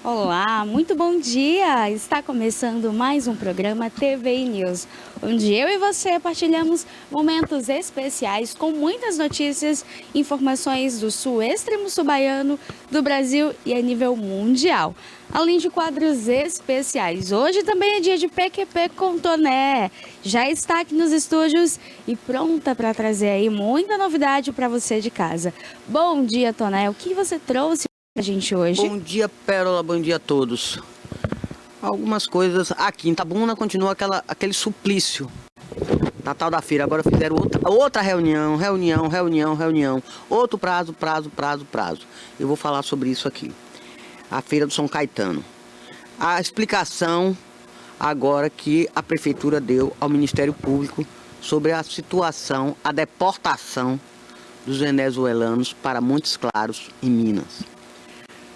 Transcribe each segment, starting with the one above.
Olá, muito bom dia! Está começando mais um programa TV News, onde eu e você partilhamos momentos especiais com muitas notícias, informações do sul extremo sul baiano, do Brasil e a nível mundial. Além de quadros especiais, hoje também é dia de PQP com Toné. Já está aqui nos estúdios e pronta para trazer aí muita novidade para você de casa. Bom dia, Toné. O que você trouxe a gente hoje? Bom dia, Pérola, bom dia a todos. Algumas coisas aqui em Itabuna continua aquele suplício. Natal da feira, agora fizeram outra reunião. Outro prazo. Eu vou falar sobre isso aqui. A feira do São Caetano. A explicação agora que a prefeitura deu ao Ministério Público sobre a situação, a deportação dos venezuelanos para Montes Claros, em Minas.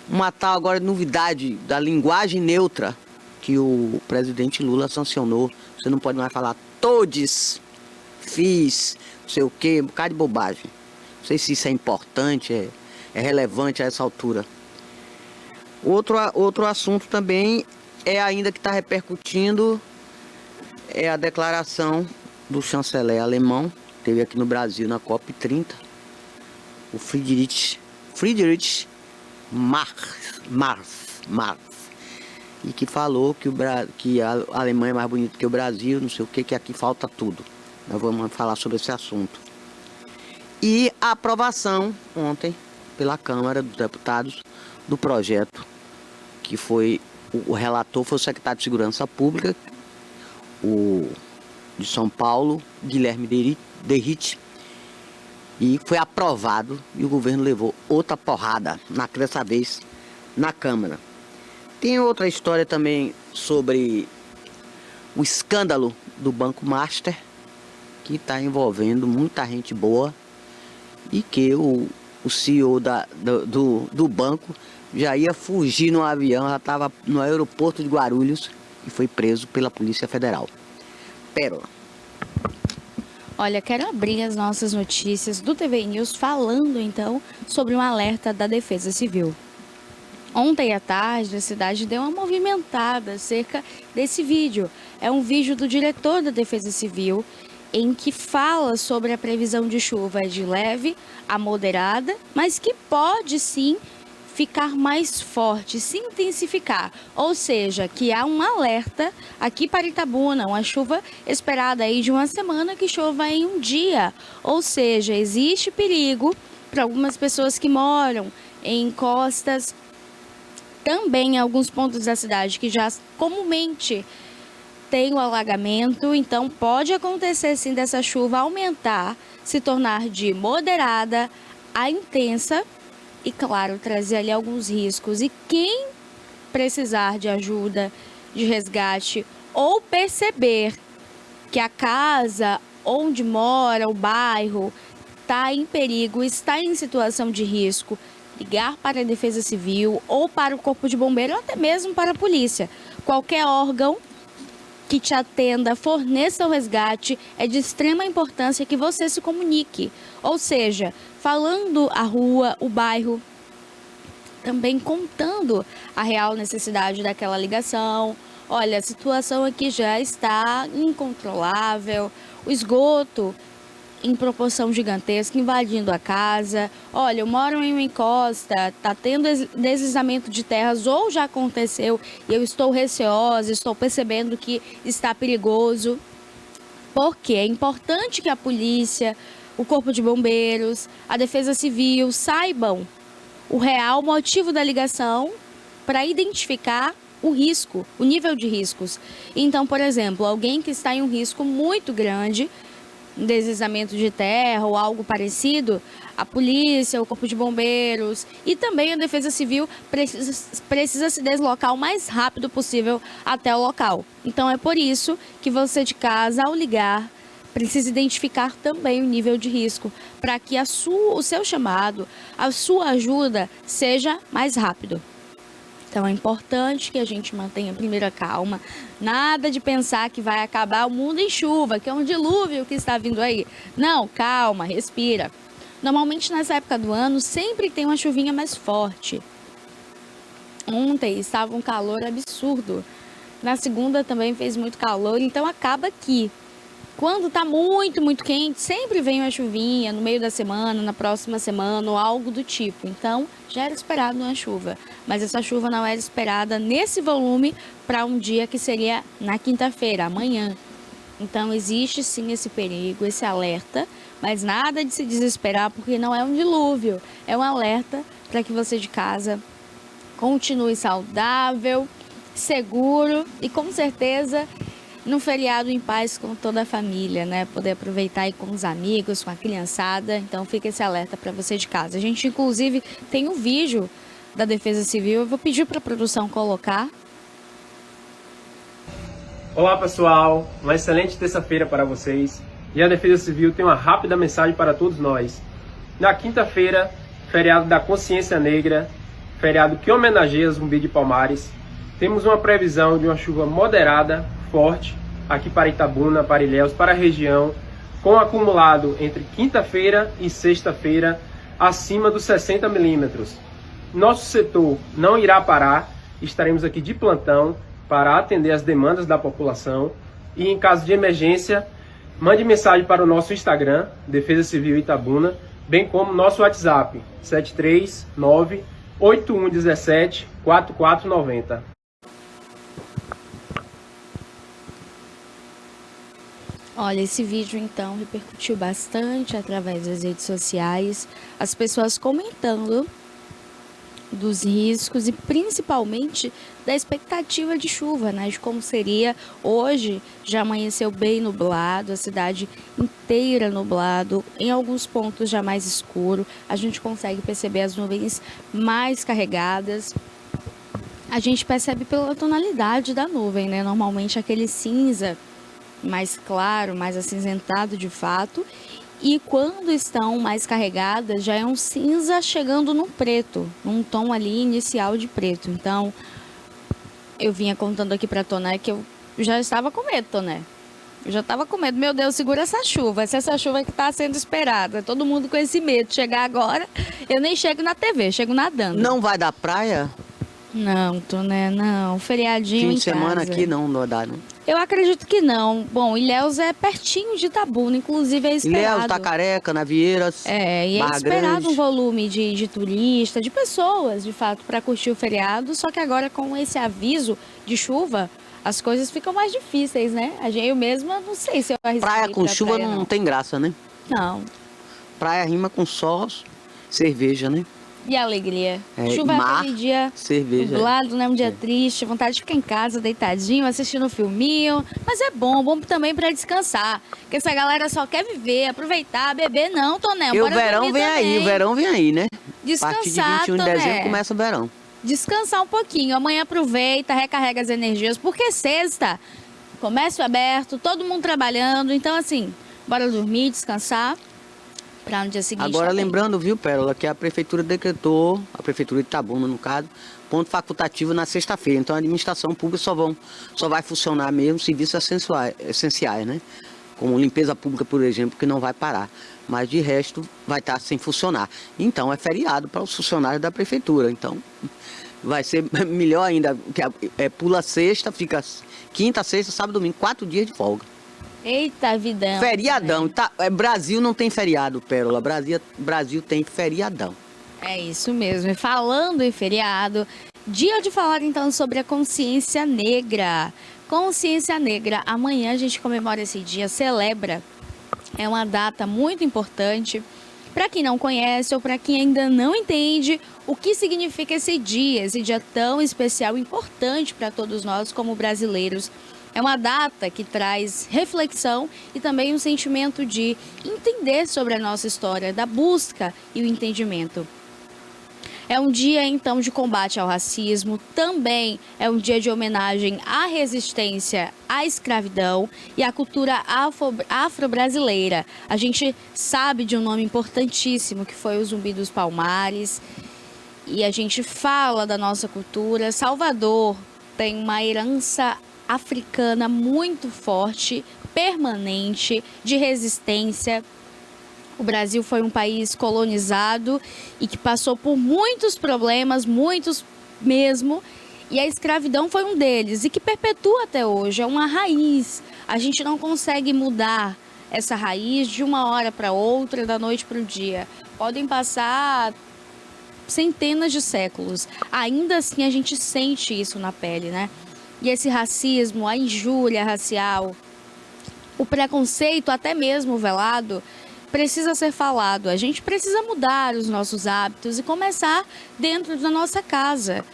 Uma tal agora novidade da linguagem neutra que o presidente Lula sancionou. Você não pode mais falar todes, fiz, não sei o que, um bocado de bobagem. Não sei se isso é importante, é relevante a essa altura. Outro assunto também é ainda que está repercutindo, é a declaração do chanceler alemão, teve aqui no Brasil na COP30, o Friedrich Marx, e que falou que a Alemanha é mais bonita que o Brasil, não sei o que aqui falta tudo. Nós vamos falar sobre esse assunto. E a aprovação ontem pela Câmara dos Deputados do projeto, que foi o relator, foi o secretário de Segurança Pública, de São Paulo, Guilherme Derrit, e foi aprovado e o governo levou outra porrada, dessa vez, na Câmara. Tem outra história também sobre o escândalo do Banco Master, que está envolvendo muita gente boa e que o CEO do banco já ia fugir no avião, já estava no aeroporto de Guarulhos e foi preso pela Polícia Federal. Pérola. Olha, quero abrir as nossas notícias do TV News falando então sobre um alerta da Defesa Civil. Ontem à tarde, a cidade deu uma movimentada acerca desse vídeo. É um vídeo do diretor da Defesa Civil em que fala sobre a previsão de chuva de leve a moderada, mas que pode sim ficar mais forte, se intensificar. Ou seja, que há um alerta aqui para Itabuna, uma chuva esperada aí de uma semana que chova em um dia. Ou seja, existe perigo para algumas pessoas que moram em encostas, também em alguns pontos da cidade que já comumente tem o alagamento. Então pode acontecer sim dessa chuva aumentar, se tornar de moderada a intensa e, claro, trazer ali alguns riscos. E quem precisar de ajuda, de resgate, ou perceber que a casa onde mora, o bairro, está em perigo, está em situação de risco, ligar para a Defesa Civil ou para o Corpo de Bombeiro ou até mesmo para a polícia. Qualquer órgão que te atenda, forneça o resgate, é de extrema importância que você se comunique. Ou seja, falando a rua, o bairro, também contando a real necessidade daquela ligação. Olha, a situação aqui já está incontrolável, o esgoto em proporção gigantesca, invadindo a casa. Olha, eu moro em uma encosta, está tendo deslizamento de terras ou já aconteceu e eu estou receosa, estou percebendo que está perigoso. Porque é importante que a polícia, o Corpo de Bombeiros, a Defesa Civil saibam o real motivo da ligação para identificar o risco, o nível de riscos. Então, por exemplo, alguém que está em um risco muito grande, deslizamento de terra ou algo parecido, a polícia, o Corpo de Bombeiros e também a Defesa Civil precisa se deslocar o mais rápido possível até o local. Então é por isso que você de casa, ao ligar, precisa identificar também o nível de risco, para que o seu chamado, a sua ajuda seja mais rápido. Então é importante que a gente mantenha primeiro a calma, nada de pensar que vai acabar o mundo em chuva, que é um dilúvio que está vindo aí. Não, calma, respira. Normalmente nessa época do ano sempre tem uma chuvinha mais forte. Ontem estava um calor absurdo. Na segunda também fez muito calor, então acaba que quando está muito, muito quente, sempre vem uma chuvinha no meio da semana, na próxima semana ou algo do tipo. Então já era esperado uma chuva, mas essa chuva não era esperada nesse volume para um dia que seria na quinta-feira, amanhã. Então existe sim esse perigo, esse alerta, mas nada de se desesperar porque não é um dilúvio, é um alerta para que você de casa continue saudável, seguro e com certeza num feriado em paz com toda a família, né? Poder aproveitar aí com os amigos, com a criançada. Então fica esse alerta para você de casa. A gente inclusive tem um vídeo da Defesa Civil, eu vou pedir para a produção colocar. Olá pessoal, uma excelente terça-feira para vocês. E a Defesa Civil tem uma rápida mensagem para todos nós. Na quinta-feira, feriado da Consciência Negra, feriado que homenageia Zumbi de Palmares, temos uma previsão de uma chuva moderada, forte, aqui para Itabuna, para Ilhéus, para a região, com acumulado entre quinta-feira e sexta-feira acima dos 60 milímetros. Nosso setor não irá parar, estaremos aqui de plantão para atender as demandas da população e, em caso de emergência, mande mensagem para o nosso Instagram, Defesa Civil Itabuna, bem como nosso WhatsApp, 739-8117-4490. Olha, esse vídeo então repercutiu bastante através das redes sociais, as pessoas comentando dos riscos e principalmente da expectativa de chuva, né? De como seria hoje. Já amanheceu bem nublado, a cidade inteira nublado, em alguns pontos já mais escuro. A gente consegue perceber as nuvens mais carregadas. A gente percebe pela tonalidade da nuvem, né? Normalmente aquele cinza mais claro, mais acinzentado de fato. E quando estão mais carregadas, já é um cinza chegando no preto, num tom ali inicial de preto. Então, eu vinha contando aqui para Toné que eu já estava com medo, Toné. Eu já estava com medo. Meu Deus, segura essa chuva. Essa chuva que está sendo esperada. Todo mundo com esse medo de chegar agora. Eu nem chego na TV, chego nadando. Não vai dar praia? Não, Toné, não. Feriadinho Fim em de semana casa. aqui não vai dar, não. Eu acredito que não. Bom, Ilhéus é pertinho de Itabuna, inclusive é esperado. Ilhéus, Tacareca, Navieiras, E é Barra esperado Grande. um volume de turista, de pessoas, de fato, para curtir o feriado. Só que agora, com esse aviso de chuva, as coisas ficam mais difíceis, né? Eu mesma não sei se eu arriscaria Praia com pra chuva praia, não tem graça, né? Não. Praia rima com sol, cerveja, né? E a alegria? É, Chuva é mar, aquele dia cerveja. nublado, né? Um dia triste, vontade de ficar em casa, deitadinho, assistindo um filminho. Mas é bom também para descansar. Porque essa galera só quer viver, aproveitar, beber, não, Toné. E o bora verão dormir vem aí, também. o verão vem aí, né? Descansar, a partir de 21 de Toné. dezembro começa o verão. Descansar um pouquinho. Amanhã aproveita, recarrega as energias, porque sexta, comércio aberto, todo mundo trabalhando. Então, assim, bora dormir, descansar, para no dia seguinte. Agora, tá bem. lembrando, viu, Pérola, que a prefeitura decretou, a prefeitura de Itabuna, no caso, ponto facultativo na sexta-feira. Então, a administração pública só vai funcionar mesmo serviços essenciais, né? Como limpeza pública, por exemplo, que não vai parar. Mas, de resto, vai estar sem funcionar. Então, é feriado para os funcionários da prefeitura. Então, vai ser melhor ainda, que pula sexta, fica quinta, sexta, sábado, domingo, 4 dias de folga. Eita, vidão. Feriadão. Tá, Brasil não tem feriado, Pérola. Brasil tem feriadão. É isso mesmo. E falando em feriado, dia de falar então sobre a consciência negra. Consciência negra. Amanhã a gente comemora esse dia, celebra. É uma data muito importante. Para quem não conhece ou para quem ainda não entende o que significa esse dia tão especial e importante para todos nós como brasileiros. É uma data que traz reflexão e também um sentimento de entender sobre a nossa história, da busca e o entendimento. É um dia, então, de combate ao racismo, também é um dia de homenagem à resistência à escravidão e à cultura afro-brasileira. A gente sabe de um nome importantíssimo, que foi o Zumbi dos Palmares, e a gente fala da nossa cultura. Salvador tem uma herança africana muito forte, permanente, de resistência. O Brasil foi um país colonizado e que passou por muitos problemas, muitos mesmo, e a escravidão foi um deles, e que perpetua até hoje, é uma raiz. A gente não consegue mudar essa raiz de uma hora para outra, da noite para o dia. Podem passar centenas de séculos. Ainda assim, a gente sente isso na pele, né? E esse racismo, a injúria racial, o preconceito, até mesmo velado, precisa ser falado. A gente precisa mudar os nossos hábitos e começar dentro da nossa casa,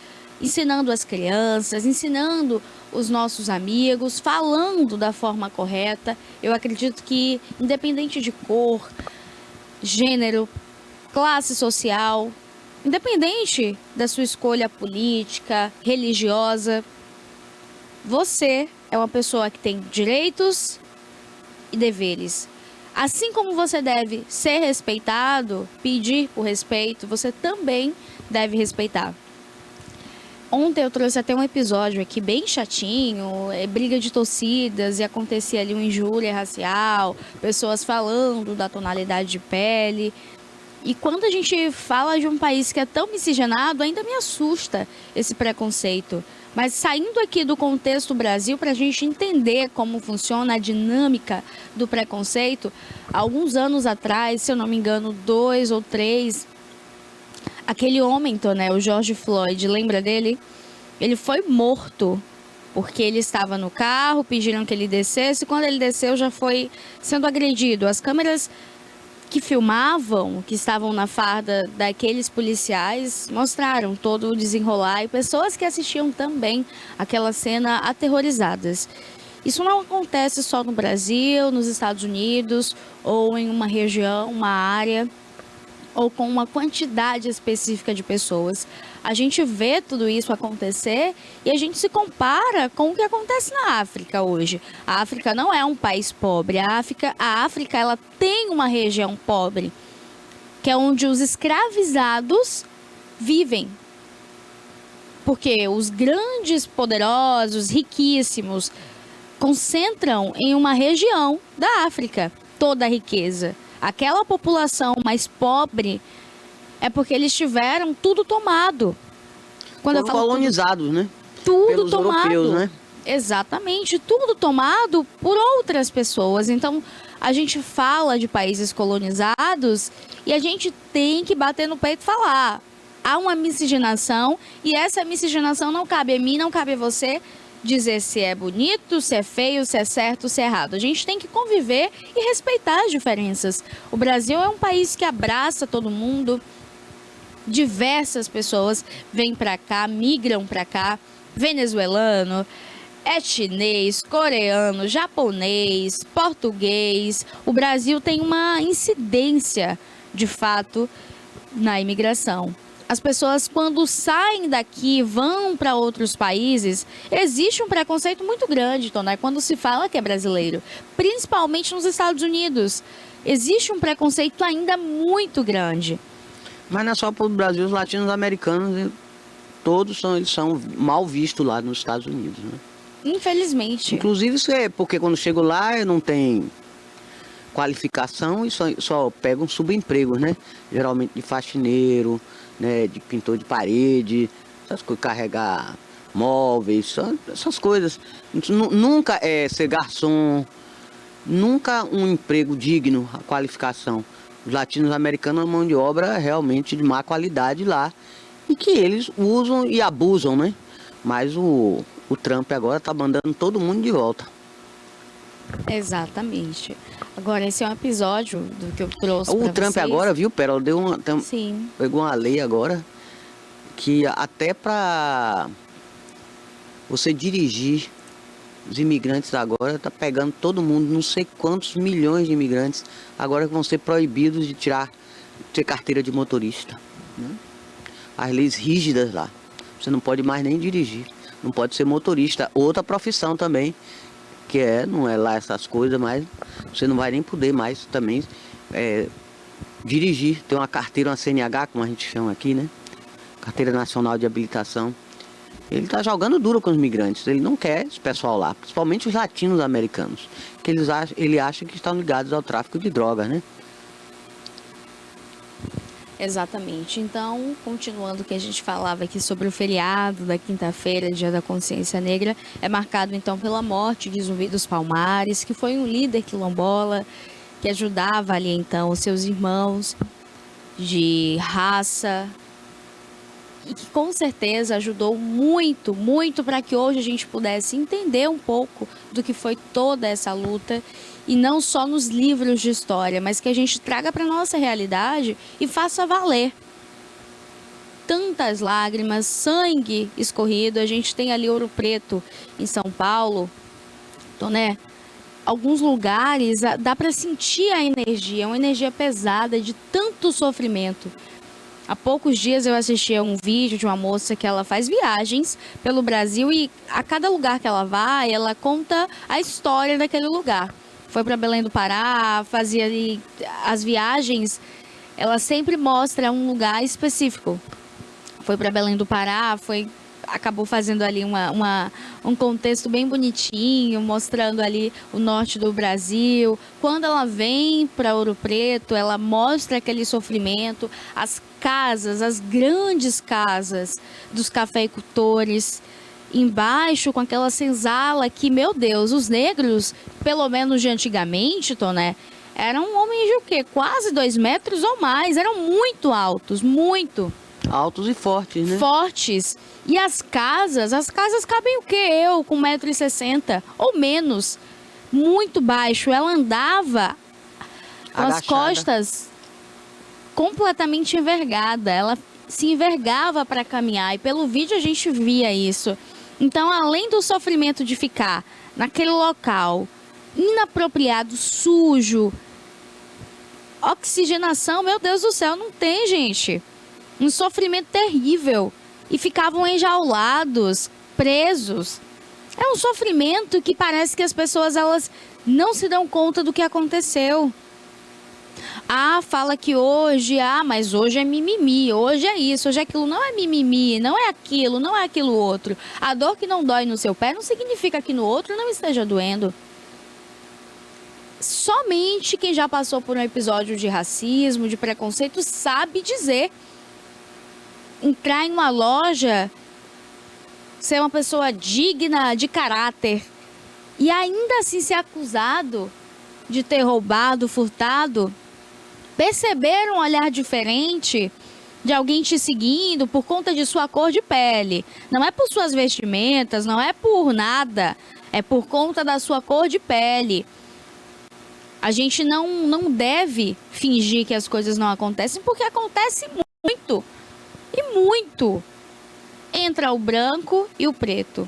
ensinando as crianças, ensinando os nossos amigos, falando da forma correta. Eu acredito que, independente de cor, gênero, classe social, independente da sua escolha política, religiosa, você é uma pessoa que tem direitos e deveres. Assim como você deve ser respeitado, pedir por respeito, você também deve respeitar. Ontem eu trouxe até um episódio aqui bem chatinho, briga de torcidas, e acontecia ali uma injúria racial, pessoas falando da tonalidade de pele. E quando a gente fala de um país que é tão miscigenado, ainda me assusta esse preconceito. Mas saindo aqui do contexto Brasil, para a gente entender como funciona a dinâmica do preconceito, alguns anos atrás, se eu não me engano, 2 ou 3, aquele homem, né, o George Floyd, lembra dele? Ele foi morto porque ele estava no carro, pediram que ele descesse, e quando ele desceu já foi sendo agredido. As câmeras que filmavam, que estavam na farda daqueles policiais, mostraram todo o desenrolar, e pessoas que assistiam também aquela cena aterrorizadas. Isso não acontece só no Brasil, nos Estados Unidos, ou em uma região, uma área, ou com uma quantidade específica de pessoas. A gente vê tudo isso acontecer e a gente se compara com o que acontece na África hoje. A África não é um país pobre. A África ela tem uma região pobre, que é onde os escravizados vivem. Porque os grandes, poderosos, riquíssimos, concentram em uma região da África toda a riqueza. Aquela população mais pobre é porque eles tiveram tudo tomado. Quando foram colonizados, né? Tudo pelos tomado. europeus, né? Exatamente, tudo tomado por outras pessoas. Então, a gente fala de países colonizados e a gente tem que bater no peito e falar: há uma miscigenação, e essa miscigenação não cabe a mim, não cabe a você dizer se é bonito, se é feio, se é certo, se é errado. A gente tem que conviver e respeitar as diferenças. O Brasil é um país que abraça todo mundo. Diversas pessoas vêm para cá, migram para cá. Venezuelano, é chinês, coreano, japonês, português. O Brasil tem uma incidência, de fato, na imigração. As pessoas, quando saem daqui, vão para outros países, existe um preconceito muito grande, Tonai, quando se fala que é brasileiro. Principalmente nos Estados Unidos. Existe um preconceito ainda muito grande. Mas não é só para o Brasil, os latinos-americanos, eles são mal vistos lá nos Estados Unidos, né? Infelizmente. Inclusive, isso é porque quando chego lá, não tem qualificação e só pegam subempregos, né? Geralmente de faxineiro, né, de pintor de parede, essas coisas, carregar móveis, essas coisas. Nunca é ser garçom, nunca um emprego digno, a qualificação. Os latinos-americanos, a mão de obra realmente de má qualidade lá, e que eles usam e abusam, né? Mas o Trump agora tá mandando todo mundo de volta. Exatamente. Agora, esse é um episódio do que eu trouxe O Trump vocês. agora, viu, Pérola, Sim. pegou uma lei agora que até para você dirigir, os imigrantes agora tá pegando todo mundo, não sei quantos milhões de imigrantes agora que vão ser proibidos de ter carteira de motorista, né? As leis rígidas lá. Você não pode mais nem dirigir, não pode ser motorista. Outra profissão também, que não é lá essas coisas, mas você não vai nem poder mais também dirigir. Tem uma carteira, uma CNH, como a gente chama aqui, né? Carteira Nacional de Habilitação. Ele está jogando duro com os migrantes. Ele não quer esse pessoal lá, principalmente os latinos americanos, que ele acha que estão ligados ao tráfico de drogas, né? Exatamente. Então, continuando o que a gente falava aqui sobre o feriado da quinta-feira, Dia da Consciência Negra, é marcado então pela morte de Zumbi dos Palmares, que foi um líder quilombola que ajudava ali então os seus irmãos de raça e que com certeza ajudou muito, muito para que hoje a gente pudesse entender um pouco do que foi toda essa luta e não só nos livros de história, mas que a gente traga para nossa realidade e faça valer. Tantas lágrimas, sangue escorrido, a gente tem ali Ouro Preto em São Paulo, então, né? Alguns lugares dá para sentir a energia, uma energia pesada de tanto sofrimento. Há poucos dias eu assisti a um vídeo de uma moça que ela faz viagens pelo Brasil e a cada lugar que ela vai, ela conta a história daquele lugar. Foi para Belém do Pará, fazia ali as viagens, ela sempre mostra um lugar específico. Foi para Belém do Pará, acabou fazendo ali um contexto bem bonitinho, mostrando ali o norte do Brasil. Quando ela vem para Ouro Preto, ela mostra aquele sofrimento, as casas, as grandes casas dos cafeicultores, embaixo com aquela senzala que, meu Deus, os negros, pelo menos de antigamente, Toné, eram homens de o quê? Quase 2 metros ou mais, eram muito altos, muito. Altos e fortes, né? Fortes. E as casas cabem o quê? Eu com 1,60 m ou menos. Muito baixo. Ela andava com as costas completamente envergada. Ela se envergava para caminhar. E pelo vídeo a gente via isso. Então, além do sofrimento de ficar naquele local inapropriado, sujo, oxigenação, meu Deus do céu, não tem, gente. Um sofrimento terrível. E ficavam enjaulados, presos. É um sofrimento que parece que as pessoas elas não se dão conta do que aconteceu. Fala que hoje, mas hoje é mimimi, hoje é isso, hoje é aquilo. Não é mimimi, não é aquilo, não é aquilo outro. A dor que não dói no seu pé não significa que no outro não esteja doendo. Somente quem já passou por um episódio de racismo, de preconceito, sabe dizer. Entrar em uma loja, ser uma pessoa digna de caráter e ainda assim ser acusado de ter roubado, furtado, perceber um olhar diferente de alguém te seguindo por conta de sua cor de pele. Não é por suas vestimentas, não é por nada, é por conta da sua cor de pele. A gente não deve fingir que as coisas não acontecem, porque acontece muito. E muito. Entra o branco e o preto.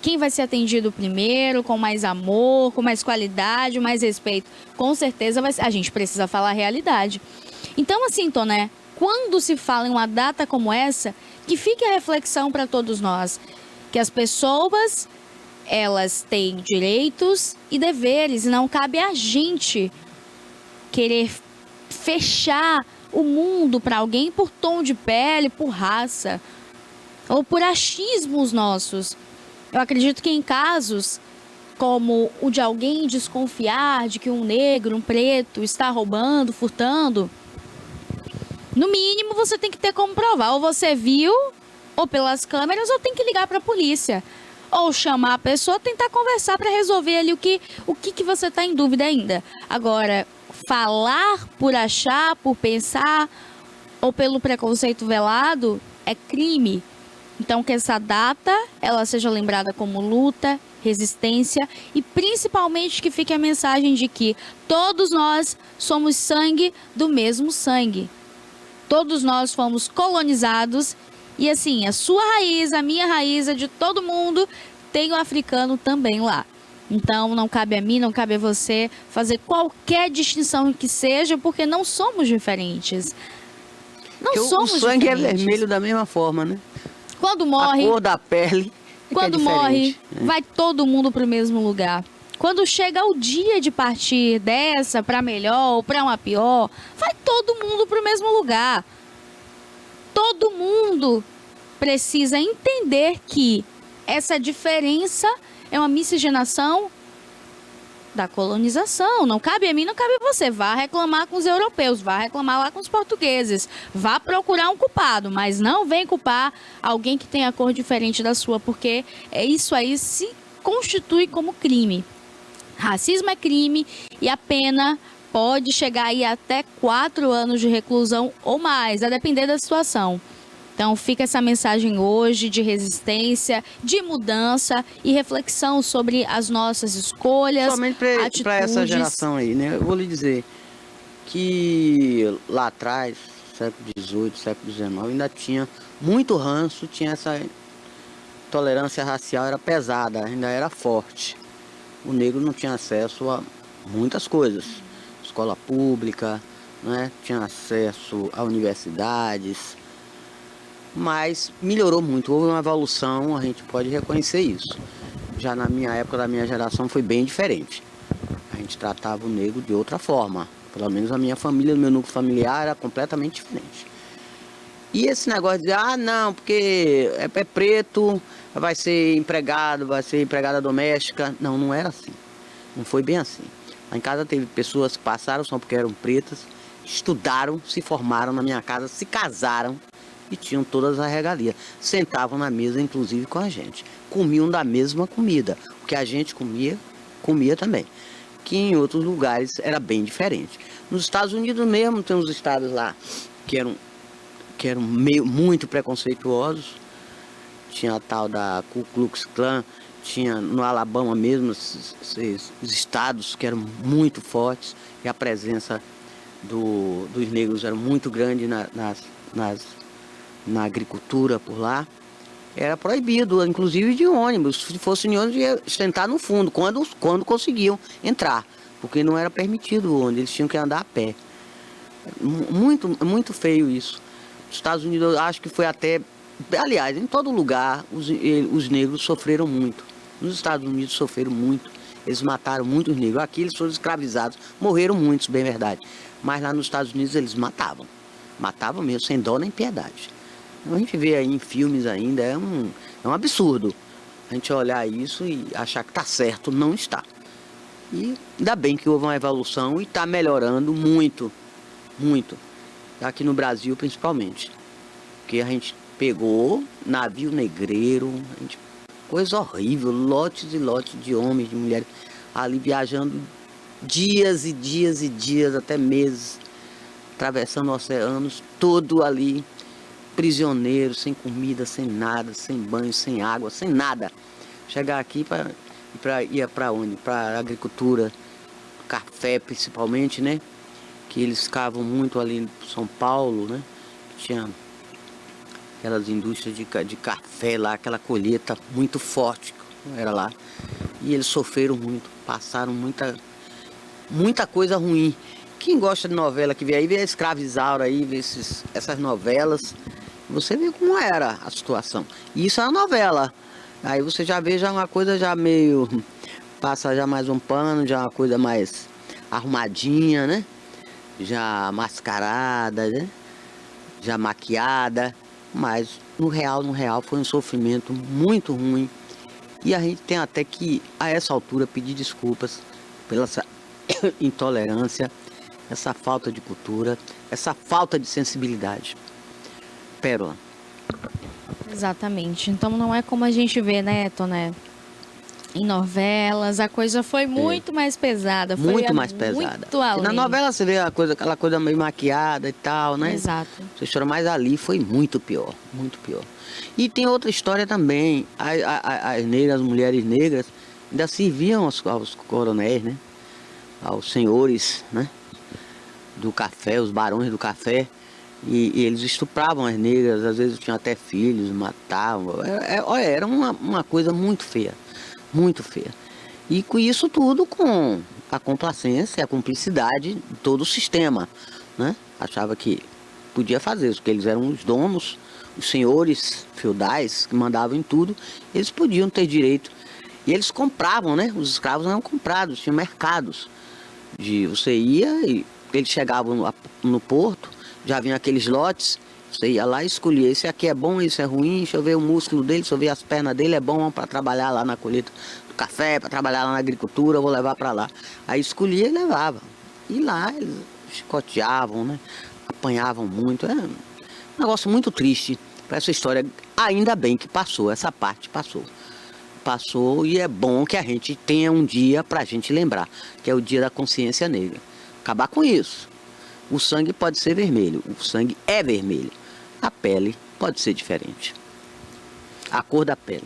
Quem vai ser atendido primeiro, com mais amor, com mais qualidade, mais respeito? Com certeza a gente precisa falar a realidade. Então, assim, Toné, quando se fala em uma data como essa, que fique a reflexão para todos nós. Que as pessoas, elas têm direitos e deveres. E não cabe a gente querer fechar o mundo para alguém por tom de pele, por raça ou por achismos nossos. Eu acredito que em casos como o de alguém desconfiar de que um negro, um preto está roubando, furtando, no mínimo você tem que ter como provar. Ou você viu, ou pelas câmeras, ou tem que ligar para a polícia. Ou chamar a pessoa, tentar conversar para resolver ali o que você está em dúvida ainda. Agora, falar por achar, por pensar ou pelo preconceito velado é crime. Então que essa data ela seja lembrada como luta, resistência e principalmente que fique a mensagem de que todos nós somos sangue do mesmo sangue. Todos nós fomos colonizados e assim, a sua raiz, a minha raiz, a de todo mundo, tem o africano também lá. Então, não cabe a mim, não cabe a você fazer qualquer distinção que seja, porque não somos diferentes. Não somos diferentes. O sangue é vermelho da mesma forma, né? Quando morre... A cor da pele quando morre, vai todo mundo para o mesmo lugar. Quando chega o dia de partir dessa para melhor ou para uma pior, vai todo mundo para o mesmo lugar. Todo mundo precisa entender que essa diferença é uma miscigenação da colonização. Não cabe a mim, não cabe a você. Vá reclamar com os europeus, vá reclamar lá com os portugueses, vá procurar um culpado, mas não vem culpar alguém que tem a cor diferente da sua, porque isso aí se constitui como crime. Racismo é crime e a pena pode chegar aí até 4 anos de reclusão ou mais, a depender da situação. Então fica essa mensagem hoje de resistência, de mudança e reflexão sobre as nossas escolhas, Somente atitudes. para essa geração aí, né? Eu vou lhe dizer que lá atrás, século XVIII, século XIX, ainda tinha muito ranço, tinha essa tolerância racial, era pesada, ainda era forte. O negro não tinha acesso a muitas coisas, escola pública, né? Tinha acesso a universidades, mas melhorou muito, houve uma evolução, a gente pode reconhecer isso. Já na minha época, da minha geração, foi bem diferente. A gente tratava o negro de outra forma, pelo menos a minha família, o meu núcleo familiar era completamente diferente. E esse negócio de, não, porque é preto, vai ser empregado, vai ser empregada doméstica. Não, não era assim. Não foi bem assim. Lá em casa teve pessoas que passaram só porque eram pretas, estudaram, se formaram na minha casa, se casaram e tinham todas as regalias. Sentavam na mesa, inclusive, com a gente. Comiam da mesma comida. O que a gente comia, comia também. Que em outros lugares era bem diferente. Nos Estados Unidos mesmo, tem uns estados lá que eram muito preconceituosos. Tinha a tal da Ku Klux Klan, tinha no Alabama mesmo os estados que eram muito fortes e a presença dos negros era muito grande na agricultura por lá. Era proibido, inclusive de ônibus, se fosse em ônibus ia sentar no fundo, quando conseguiam entrar, porque não era permitido onde eles tinham que andar a pé. Muito feio isso. Nos Estados Unidos, eu acho que foi até... Aliás, em todo lugar, os negros sofreram muito. Nos Estados Unidos sofreram muito. Eles mataram muitos negros. Aqui eles foram escravizados. Morreram muitos, bem verdade. Mas lá nos Estados Unidos eles matavam. Matavam mesmo, sem dó nem piedade. A gente vê aí em filmes ainda, é um absurdo. A gente olhar isso e achar que está certo, não está. E ainda bem que houve uma evolução e está melhorando muito. Muito. Aqui no Brasil, principalmente. Porque a gente pegou navio negreiro, coisa horrível, lotes e lotes de homens, de mulheres, ali viajando dias e dias e dias, até meses, atravessando oceanos, todo ali, prisioneiro, sem comida, sem nada, sem banho, sem água, sem nada. Chegar aqui ia para onde? Para agricultura, café principalmente, né? Que eles ficavam muito ali em São Paulo, né? Tinha aquelas indústrias de café lá, aquela colheita muito forte era lá. E eles sofreram muito, passaram muita coisa ruim. Quem gosta de novela que vê aí, vê a Escravizaura aí, vê essas novelas, você vê como era a situação. E isso é uma novela. Aí você já vê uma coisa já meio... Passa já mais um pano, já uma coisa mais arrumadinha, né? Já mascarada, né? Já maquiada, mas no real foi um sofrimento muito ruim. E a gente tem até que, a essa altura, pedir desculpas pela essa intolerância, essa falta de cultura, essa falta de sensibilidade. Pérola. Exatamente. Então não é como a gente vê, né, Toné? Em novelas, a coisa foi muito mais pesada. Muito mais pesada. Muito além. Na novela você vê aquela coisa meio maquiada e tal, né? Exato. Você chora, mas ali foi muito pior, muito pior. E tem outra história também. As negras, as mulheres negras, ainda serviam aos coronéis, né? Aos senhores, né? Do café, os barões do café. E eles estupravam as negras, às vezes tinham até filhos, matavam. Era uma coisa muito feia. Muito feia. E com isso tudo, com a complacência, a cumplicidade de todo o sistema, né? Achava que podia fazer isso, porque eles eram os donos, os senhores feudais que mandavam em tudo, eles podiam ter direito. E eles compravam, né? Os escravos eram comprados, tinham mercados. Você ia e eles chegavam no porto, já vinham aqueles lotes, Você ia lá e escolhia, esse aqui é bom, esse é ruim, deixa eu ver o músculo dele, deixa eu ver as pernas dele, é bom para trabalhar lá na colheita do café, para trabalhar lá na agricultura, eu vou levar para lá. Aí escolhia e levava. E lá eles chicoteavam, né? Apanhavam muito. É um negócio muito triste para essa história. Ainda bem que passou, essa parte passou. Passou e é bom que a gente tenha um dia para a gente lembrar, que é o dia da consciência negra. Acabar com isso. O sangue pode ser vermelho, o sangue é vermelho. A pele pode ser diferente. A cor da pele.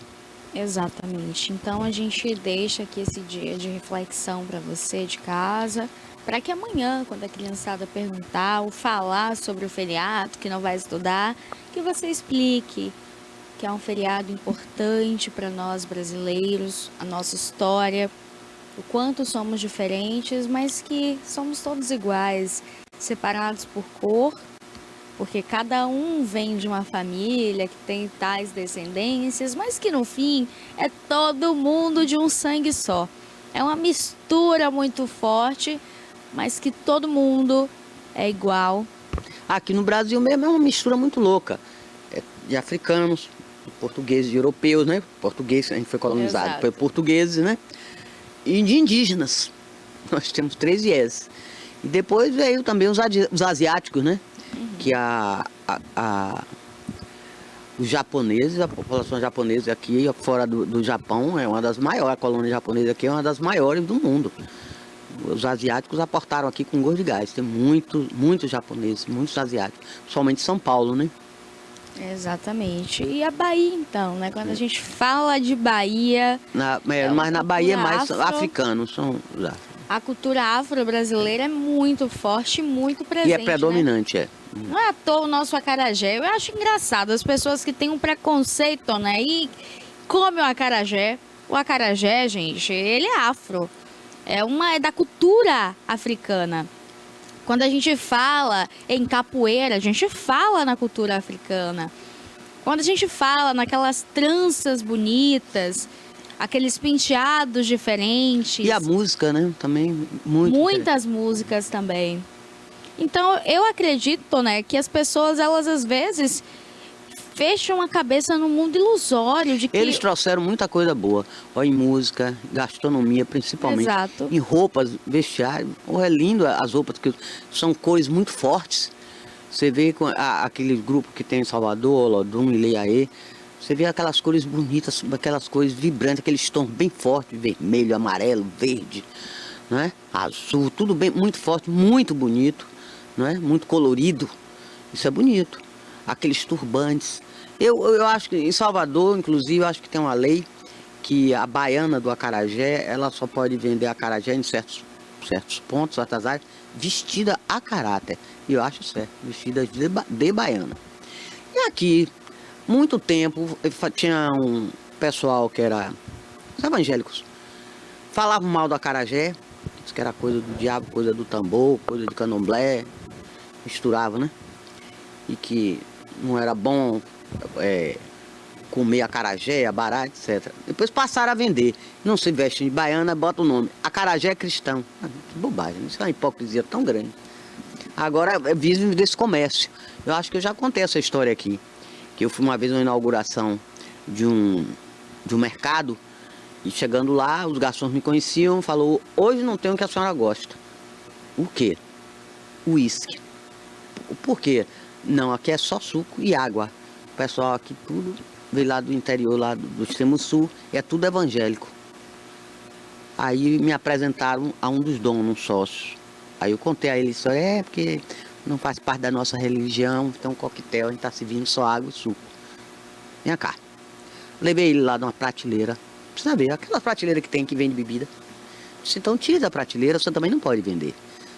Exatamente. Então a gente deixa aqui esse dia de reflexão para você de casa, para que amanhã, quando a criançada perguntar ou falar sobre o feriado, que não vai estudar, que você explique que é um feriado importante para nós brasileiros, a nossa história, o quanto somos diferentes, mas que somos todos iguais, separados por cor, porque cada um vem de uma família que tem tais descendências, mas que no fim é todo mundo de um sangue só. É uma mistura muito forte, mas que todo mundo é igual. Aqui no Brasil mesmo é uma mistura muito louca. É de africanos, de portugueses, de europeus, né? Português, a gente foi colonizado Exato. por portugueses, né? E de indígenas. Nós temos 3 IES. E depois veio também os asiáticos, né? Que os japoneses, a população japonesa aqui fora do Japão é uma das maiores, a colônia japonesa aqui é uma das maiores do mundo. Os asiáticos aportaram aqui com gosto de gás. Tem muitos japoneses, muitos asiáticos, principalmente em São Paulo, né? Exatamente. E a Bahia, então, né? Quando a gente fala de Bahia... Mas na Bahia é mais afro. africanos, são os A cultura afro-brasileira é muito forte, muito presente, e é né? predominante, é. Não é à toa o nosso acarajé. Eu acho engraçado as pessoas que têm um preconceito, né? E comem o acarajé. O acarajé, gente, ele é afro. É da cultura africana. Quando a gente fala em capoeira, a gente fala na cultura africana. Quando a gente fala naquelas tranças bonitas, aqueles penteados diferentes. E a música, né? Também Muitas músicas também. Então, eu acredito, né, que as pessoas, elas às vezes fecham a cabeça no mundo ilusório de que... Eles trouxeram muita coisa boa, ó, em música, gastronomia, principalmente. Exato. Em roupas, vestiário. Oh, é lindo as roupas, que são cores muito fortes. Você vê aquele grupo que tem em Salvador, Lodum e Leiaê, você vê aquelas cores bonitas, aquelas cores vibrantes, aqueles tons bem fortes, vermelho, amarelo, verde, né? Azul, tudo bem, muito forte, muito bonito, né? Muito colorido. Isso é bonito. Aqueles turbantes. Eu acho que em Salvador, inclusive, eu acho que tem uma lei que a baiana do acarajé, ela só pode vender acarajé em certos pontos, certas áreas, vestida a caráter. E eu acho certo, vestida de baiana. E aqui, muito tempo, tinha um pessoal que era os evangélicos, falavam mal do acarajé, disse que era coisa do diabo, coisa do tambor, coisa de candomblé, misturava, né? E que não era bom comer acarajé, abará, etc. Depois passaram a vender. Não se vestem de baiana, bota o nome. Acarajé é cristão. Que bobagem, isso é uma hipocrisia tão grande. Agora vivem desse comércio. Eu acho que eu já contei essa história aqui. Que eu fui uma vez na inauguração de um mercado. E chegando lá, os garçons me conheciam, falou: hoje não tem o que a senhora gosta. O quê? Uísque. Por quê? Não, aqui é só suco e água. O pessoal aqui tudo veio lá do interior, lá do extremo sul, é tudo evangélico. Aí me apresentaram a um dos donos, um sócio. Aí eu contei a ele isso, porque não faz parte da nossa religião, então coquetel, a gente tá servindo só água e suco. Vem cá. Levei ele lá numa prateleira. Precisa ver, aquela prateleira que vende bebida. Disse, então tira da prateleira, você também não pode vender.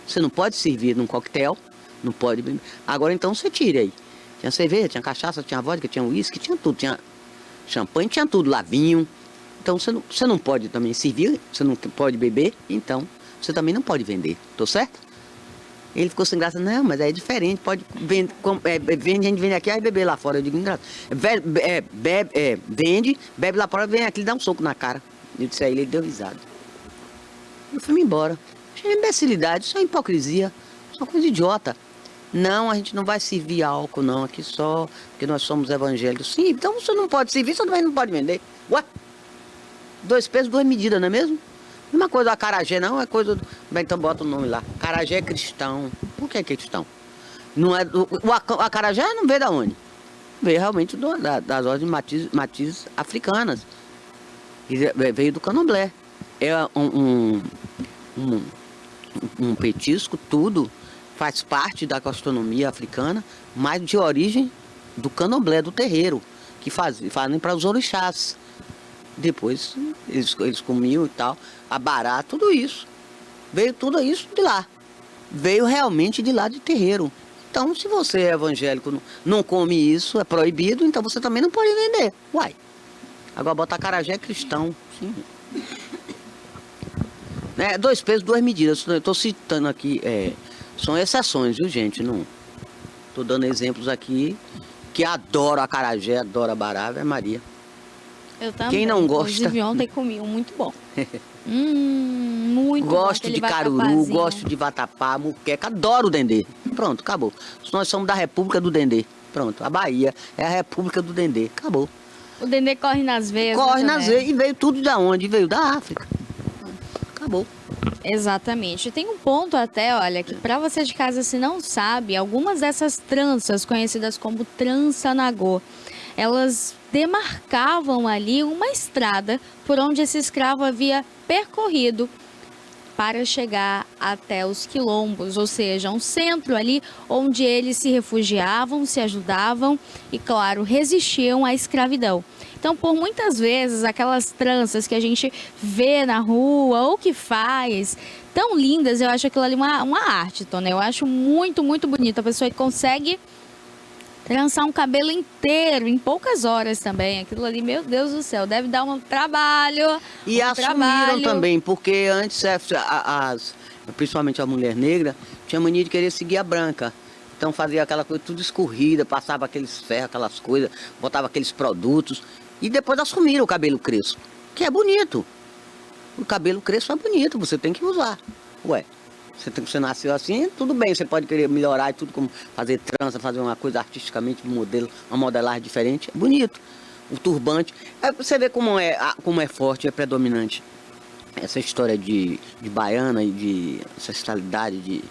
Você não pode servir num coquetel, não pode beber. Agora então você tira aí. Tinha cerveja, tinha cachaça, tinha vodka, tinha uísque, tinha tudo. Tinha champanhe, tinha tudo lá, vinho. Então você não pode também servir, você não pode beber, então você também não pode vender. Tô certo? Ele ficou sem graça. Não, mas é diferente, pode vender, a gente vende aqui, aí beber lá fora. Eu digo, engraçado. Vende, bebe lá fora, vem aqui, dá um soco na cara. Eu disse a ele deu risada. Eu fui embora. Isso é imbecilidade, isso é hipocrisia, isso é uma coisa idiota. Não, a gente não vai servir álcool, não, aqui só, porque nós somos evangélicos. Sim, então você não pode servir, você também não pode vender. Ué? 2 pesos, 2 medidas, não é mesmo? Mesma coisa, acarajé não, é coisa... Então bota o nome lá. Acarajé é cristão. Por que é cristão? Não é o acarajé não veio da onde? Veio realmente das ordens matizes africanas. Veio do candomblé. É um petisco, tudo faz parte da gastronomia africana, mas de origem do candomblé, do terreiro, que fazem para os orixás. Depois eles comiam e tal, abará, tudo isso. Veio tudo isso de lá. Veio realmente de lá de terreiro. Então, se você é evangélico, não come isso, é proibido, então você também não pode vender. Uai. Agora botar acarajé é cristão. Sim. 2 pesos, 2 medidas. Eu estou citando aqui, são exceções, viu, gente? Não estou dando exemplos aqui que adoro acarajé, adoro abará, é Maria. Eu também. Quem não gosta? Inclusive, ontem comi um muito bom. Muito bom. Gosto de caruru, gosto de vatapá, muqueca, adoro o dendê. Pronto, acabou. Nós somos da República do Dendê. Pronto, a Bahia é a República do Dendê. Acabou. O dendê corre nas veias. Corre nas veias. E veio tudo de onde? Veio da África. Acabou. Exatamente. Tem um ponto até, olha, que para você de casa se não sabe, algumas dessas tranças, conhecidas como trança nagô, elas demarcavam ali uma estrada por onde esse escravo havia percorrido para chegar até os quilombos, ou seja, um centro ali onde eles se refugiavam, se ajudavam e, claro, resistiam à escravidão. Então, por muitas vezes, aquelas tranças que a gente vê na rua ou que faz, tão lindas, eu acho aquilo ali uma arte, Tony. Eu acho muito, muito bonito. A pessoa que consegue trançar um cabelo inteiro em poucas horas também. Aquilo ali, meu Deus do céu, deve dar um trabalho. E assumiram também, porque antes, principalmente a mulher negra, tinha mania de querer seguir a branca. Então fazia aquela coisa tudo escorrida, passava aqueles ferros, aquelas coisas, botava aqueles produtos. E depois assumiram o cabelo crespo, que é bonito. O cabelo crespo é bonito, você tem que usar. Ué, você nasceu assim, tudo bem, você pode querer melhorar e tudo, como fazer trança, fazer uma coisa artisticamente, um modelo, uma modelagem diferente, é bonito. O turbante, você vê como é forte, é predominante essa história de baiana e de ancestralidade,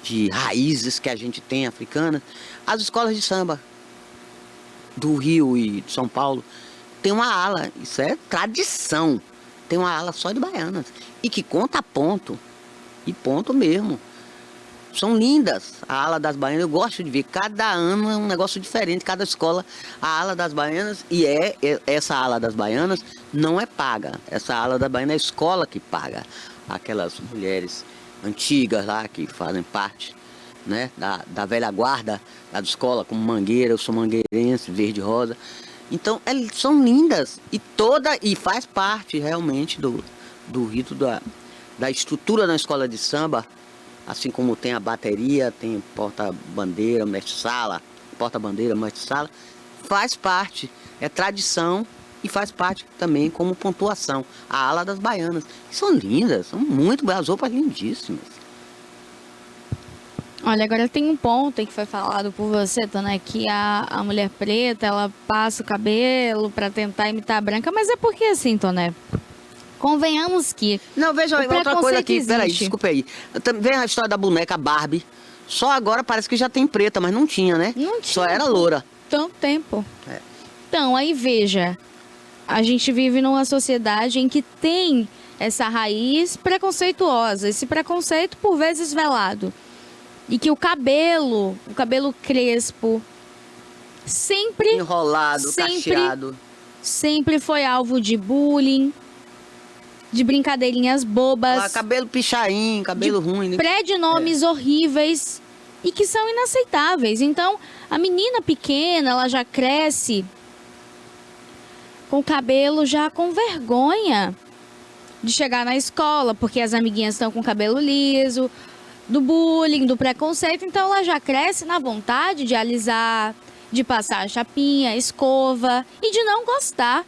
de raízes que a gente tem africanas. As escolas de samba do Rio e de São Paulo tem uma ala, isso é tradição, tem uma ala só de baianas e que conta ponto, e ponto mesmo. São lindas a ala das baianas, eu gosto de ver, cada ano é um negócio diferente, cada escola, a ala das baianas, e essa ala das baianas não é paga, essa ala da baiana é a escola que paga, aquelas mulheres antigas lá que fazem parte, né, da velha guarda da escola, como Mangueira, eu sou mangueirense, verde e rosa. Então, elas são lindas e faz parte realmente do rito da estrutura da escola de samba, assim como tem a bateria, tem porta-bandeira, mestre-sala, porta-bandeira, mestre-sala, faz parte, é tradição e faz parte também como pontuação. A ala das baianas, que são lindas, são muito belas, roupas lindíssimas. Olha, agora tem um ponto que foi falado por você, Tana, que a mulher preta, ela passa o cabelo para tentar imitar a branca, mas é porque assim, Toné, convenhamos que não, veja outra coisa aqui, existe. Peraí, desculpa aí. Vem a história da boneca Barbie, só agora parece que já tem preta, mas não tinha, né? Não tinha. Só era loura. Tanto tempo. Então, aí veja, a gente vive numa sociedade em que tem essa raiz preconceituosa, esse preconceito por vezes velado. E que o cabelo crespo, sempre... enrolado, cacheado. Sempre foi alvo de bullying, de brincadeirinhas bobas. Cabelo pichain, cabelo ruim. Né? Prednomes horríveis e que são inaceitáveis. Então, a menina pequena, ela já cresce com o cabelo já com vergonha de chegar na escola, porque as amiguinhas estão com o cabelo liso, do bullying, do preconceito, então ela já cresce na vontade de alisar, de passar a chapinha, a escova e de não gostar.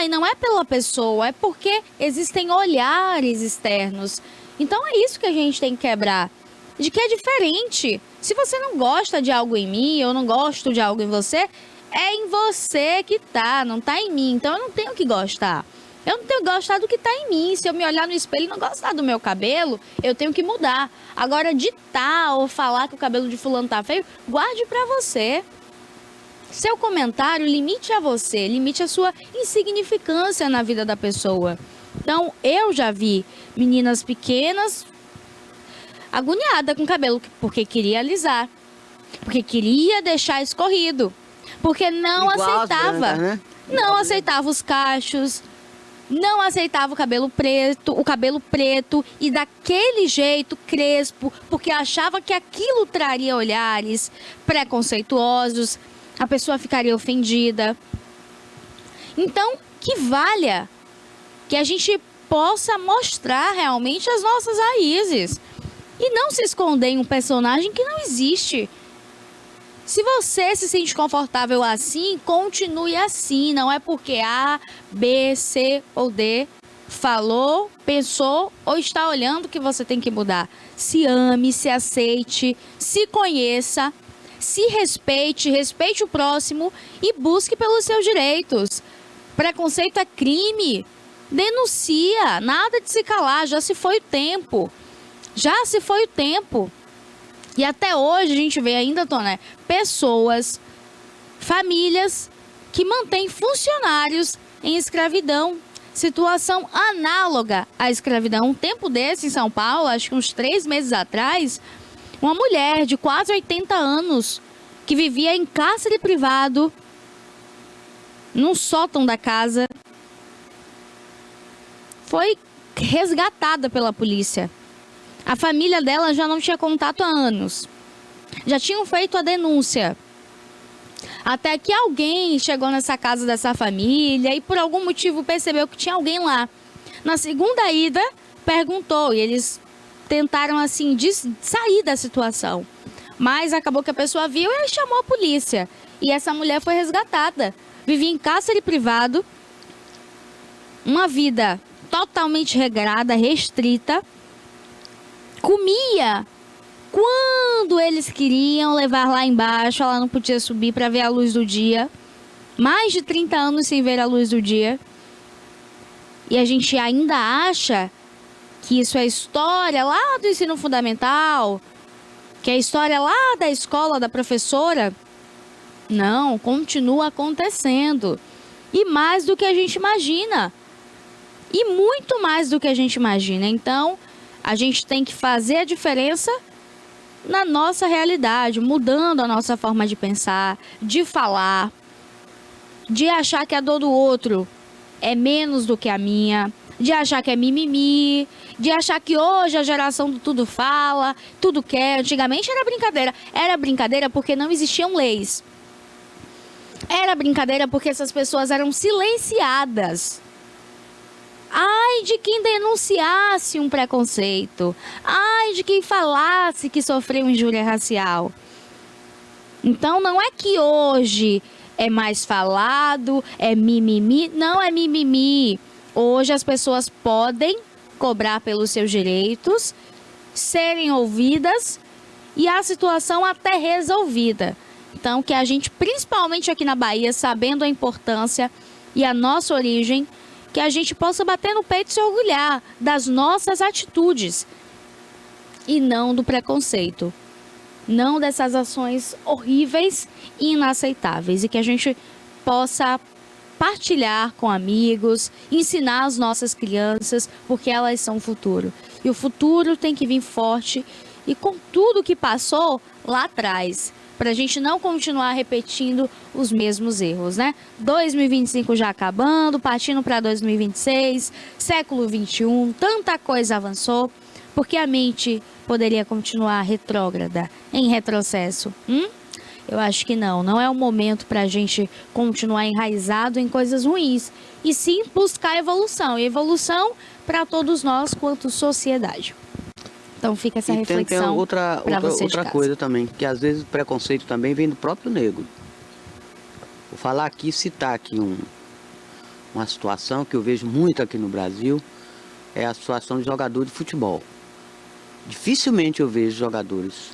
E não é pela pessoa, é porque existem olhares externos. Então é isso que a gente tem que quebrar. de que é diferente. Se você não gosta de algo em mim, eu não gosto de algo em você, é em você que tá, não tá em mim. Então eu não tenho que gostar. Eu não tenho que gostar do que tá em mim. Se eu me olhar no espelho e não gostar do meu cabelo, eu tenho que mudar. Agora, ditar ou falar que o cabelo de fulano tá feio, guarde pra você. Seu comentário limite a você, limite a sua insignificância na vida da pessoa. Então, eu já vi meninas pequenas agoniadas com cabelo, porque queria alisar, porque queria deixar escorrido, porque não Igual as aceitava, brancas, né? não aceitava os cachos, não aceitava o cabelo preto e daquele jeito crespo, porque achava que aquilo traria olhares preconceituosos, a pessoa ficaria ofendida. Então, que valha que a gente possa mostrar realmente as nossas raízes e não se esconder em um personagem que não existe. Se você se sente confortável assim, continue assim. Não é porque A, B, C ou D falou, pensou ou está olhando que você tem que mudar. Se ame, se aceite, se conheça, se respeite, respeite o próximo e busque pelos seus direitos. Preconceito é crime. Denuncia, nada de se calar, já se foi o tempo. Já se foi o tempo. E até hoje a gente vê ainda, Toné, pessoas, famílias que mantêm funcionários em escravidão. Situação análoga à escravidão. Um tempo desse em São Paulo, acho que uns 3 meses atrás, uma mulher de quase 80 anos que vivia em cárcere privado, num sótão da casa, foi resgatada pela polícia. A família dela já não tinha contato há anos. Já tinham feito a denúncia. Até que alguém chegou nessa casa dessa família e por algum motivo percebeu que tinha alguém lá. Na segunda ida, perguntou e eles tentaram assim sair da situação. Mas acabou que a pessoa viu e chamou a polícia. E essa mulher foi resgatada. Vivia em cárcere privado. Uma vida totalmente regrada, restrita. Comia quando eles queriam levar lá embaixo. Ela não podia subir para ver a luz do dia. Mais de 30 anos sem ver a luz do dia. E a gente ainda acha que isso é história lá do ensino fundamental, que é história lá da escola, da professora. Não, continua acontecendo. E mais do que a gente imagina. E muito mais do que a gente imagina. Então, a gente tem que fazer a diferença na nossa realidade, mudando a nossa forma de pensar, de falar, de achar que a dor do outro é menos do que a minha, de achar que é mimimi, de achar que hoje a geração do tudo fala, tudo quer. Antigamente era brincadeira. Era brincadeira porque não existiam leis. Era brincadeira porque essas pessoas eram silenciadas. Ai de quem denunciasse um preconceito. Ai de quem falasse que sofreu injúria racial. Então não é que hoje é mais falado, é mimimi. Não é mimimi. Hoje as pessoas podem cobrar pelos seus direitos, serem ouvidas e a situação até resolvida. Então que a gente, principalmente aqui na Bahia, sabendo a importância e a nossa origem, que a gente possa bater no peito e se orgulhar das nossas atitudes e não do preconceito, não dessas ações horríveis e inaceitáveis, e que a gente possa partilhar com amigos, ensinar as nossas crianças, porque elas são o futuro. E o futuro tem que vir forte e com tudo que passou lá atrás, para a gente não continuar repetindo os mesmos erros, né? 2025 já acabando, partindo para 2026, século 21, tanta coisa avançou, porque a mente poderia continuar retrógrada, em retrocesso. Eu acho que não é o momento para a gente continuar enraizado em coisas ruins, e sim buscar evolução, e evolução para todos nós quanto sociedade. Então fica essa reflexão. Tem outra casa. coisa também, que às vezes o preconceito também vem do próprio negro. Vou falar aqui, citar aqui uma situação que eu vejo muito aqui no Brasil, é a situação de jogador de futebol. Dificilmente eu vejo jogadores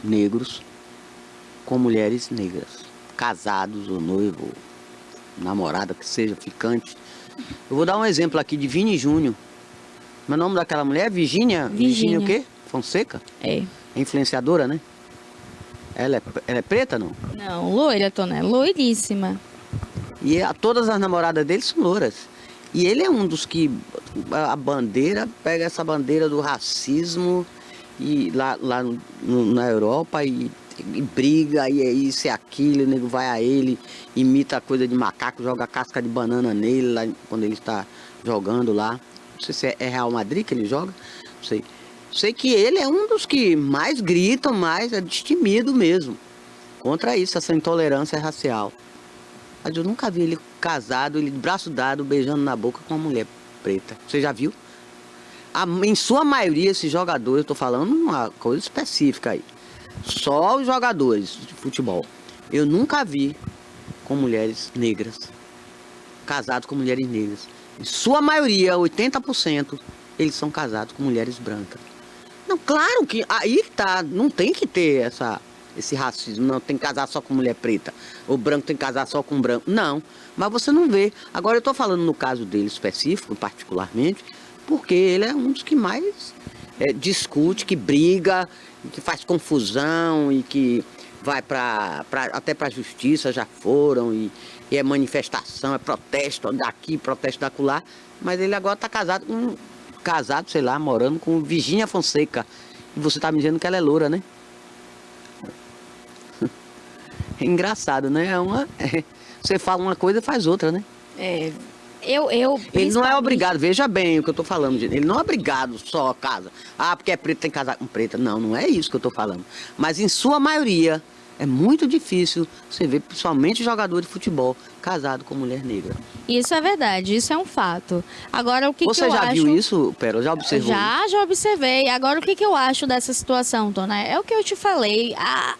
negros com mulheres negras, casados ou noivo, namorada, que seja, ficante. Eu vou dar um exemplo aqui de Vini Júnior. Meu nome daquela mulher é Virgínia. Virgínia o quê? Fonseca? É. É influenciadora, né? Ela é preta, não? Não, loira, Toné, loiríssima. E todas as namoradas dele são louras. E ele é um dos que pega essa bandeira do racismo e lá na Europa e briga, e é isso e aquilo, o nego vai a ele, imita a coisa de macaco, joga casca de banana nele lá, quando ele está jogando lá. Não sei se é Real Madrid que ele joga, não sei. Sei que ele é um dos que mais gritam, mais é destemido mesmo contra isso, essa intolerância racial. Mas eu nunca vi ele casado, ele de braço dado, beijando na boca com uma mulher preta. Você já viu? Em sua maioria, esses jogadores, eu estou falando uma coisa específica aí. Só os jogadores de futebol. Eu nunca vi com mulheres negras, casados com mulheres negras. Em sua maioria, 80%, eles são casados com mulheres brancas. Não, claro que aí tá, não tem que ter esse racismo, não tem que casar só com mulher preta, o branco tem que casar só com branco, não, mas você não vê. Agora eu estou falando no caso dele específico, particularmente, porque ele é um dos que mais discute, que briga, que faz confusão e que vai até para a justiça, já foram, e é manifestação, é protesto daqui, protesto da acolá, mas ele agora está casado, sei lá, morando com Virgínia Fonseca. E você tá me dizendo que ela é loura, né? É engraçado, né? Você fala uma coisa e faz outra, né? Ele não é obrigado, veja bem o que eu tô falando, gente. Ele não é obrigado só a casa. Porque é preto, tem que casar com preta. Não, não é isso que eu tô falando. Mas em sua maioria, é muito difícil você ver, principalmente jogador de futebol, casado com mulher negra. Isso é verdade, isso é um fato. Agora, o que eu acho... Você já viu isso, Pérola? Já observou? Já observei. Agora, o que eu acho dessa situação, Dona? É o que eu te falei.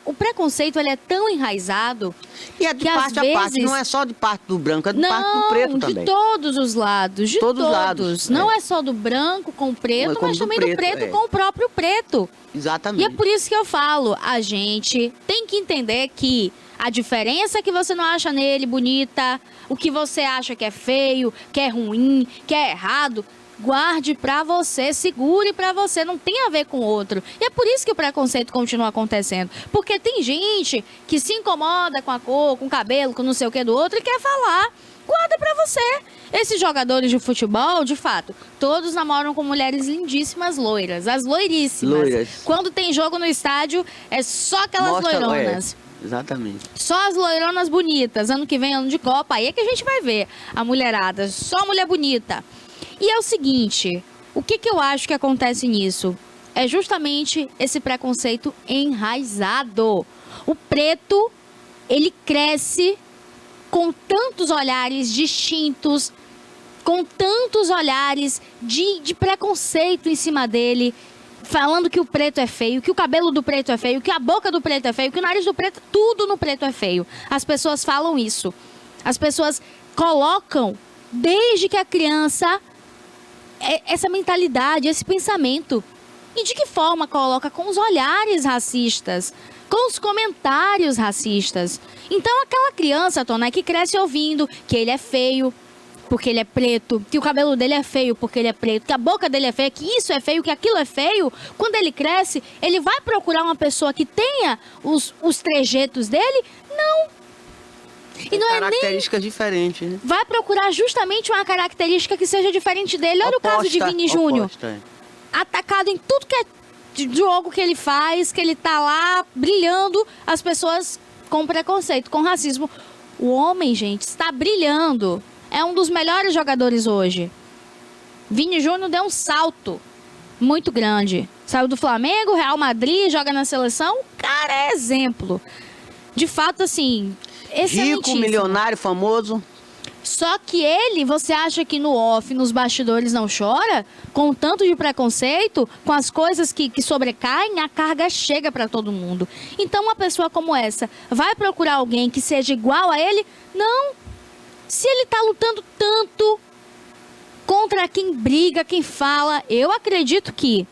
O preconceito, ele é tão enraizado... E é de parte a parte, não é só de parte do branco, é de parte do preto também. De todos os lados, de todos. Lados, não é só do branco com o preto, mas também do preto com o próprio preto. Exatamente. E é por isso que eu falo, a gente tem que entender que a diferença que você não acha nele bonita, o que você acha que é feio, que é ruim, que é errado, guarde pra você, segure pra você, não tem a ver com o outro. E é por isso que o preconceito continua acontecendo. Porque tem gente que se incomoda com a cor, com o cabelo, com não sei o que do outro e quer falar. Guarda pra você. Esses jogadores de futebol, de fato, todos namoram com mulheres lindíssimas loiras, as loiríssimas. Loiras. Quando tem jogo no estádio, é só aquelas loironas. Exatamente. Só as loironas bonitas. Ano que vem, ano de Copa, aí é que a gente vai ver a mulherada. Só mulher bonita. E é o seguinte, o que eu acho que acontece nisso? É justamente esse preconceito enraizado. O preto, ele cresce com tantos olhares distintos, com tantos olhares de preconceito em cima dele, falando que o preto é feio, que o cabelo do preto é feio, que a boca do preto é feio, que o nariz do preto, tudo no preto é feio. As pessoas falam isso. As pessoas colocam, desde que a criança, essa mentalidade, esse pensamento. E de que forma coloca? Com os olhares racistas, com os comentários racistas. Então aquela criança, Toné, que cresce ouvindo que ele é feio porque ele é preto, que o cabelo dele é feio porque ele é preto, que a boca dele é feia, que isso é feio, que aquilo é feio, quando ele cresce, ele vai procurar uma pessoa que tenha os trejeitos dele? Não. E não características diferentes, né? Vai procurar justamente uma característica que seja diferente dele. Olha oposta, o caso de Vini Júnior. Atacado em tudo que é jogo que ele faz, que ele tá lá brilhando, as pessoas com preconceito, com racismo. O homem, gente, está brilhando. É um dos melhores jogadores hoje. Vini Júnior deu um salto muito grande. Saiu do Flamengo, Real Madrid, joga na seleção. Cara, é exemplo. De fato, assim... Rico, milionário, famoso. Só que ele, você acha que no off, nos bastidores não chora? Com o tanto de preconceito, com as coisas que sobrecaem, a carga chega para todo mundo. Então uma pessoa como essa vai procurar alguém que seja igual a ele? Não. Se ele está lutando tanto contra quem briga, quem fala, eu acredito que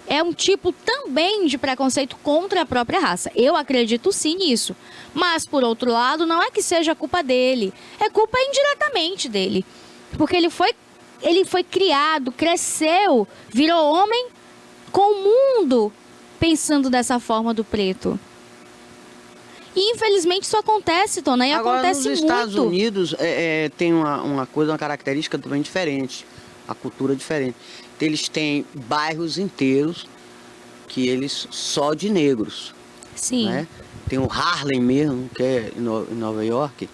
é um tipo também de preconceito contra a própria raça. Eu acredito sim nisso. Mas, por outro lado, não é que seja culpa dele. É culpa indiretamente dele. Porque ele foi criado, cresceu, virou homem com o mundo pensando dessa forma do preto. E infelizmente isso acontece, Tona, e Agora, acontece nos muito. Estados Unidos tem uma característica também diferente, a cultura diferente. Eles têm bairros inteiros que eles só de negros. Sim. Né? Tem o Harlem mesmo, que é em Nova York,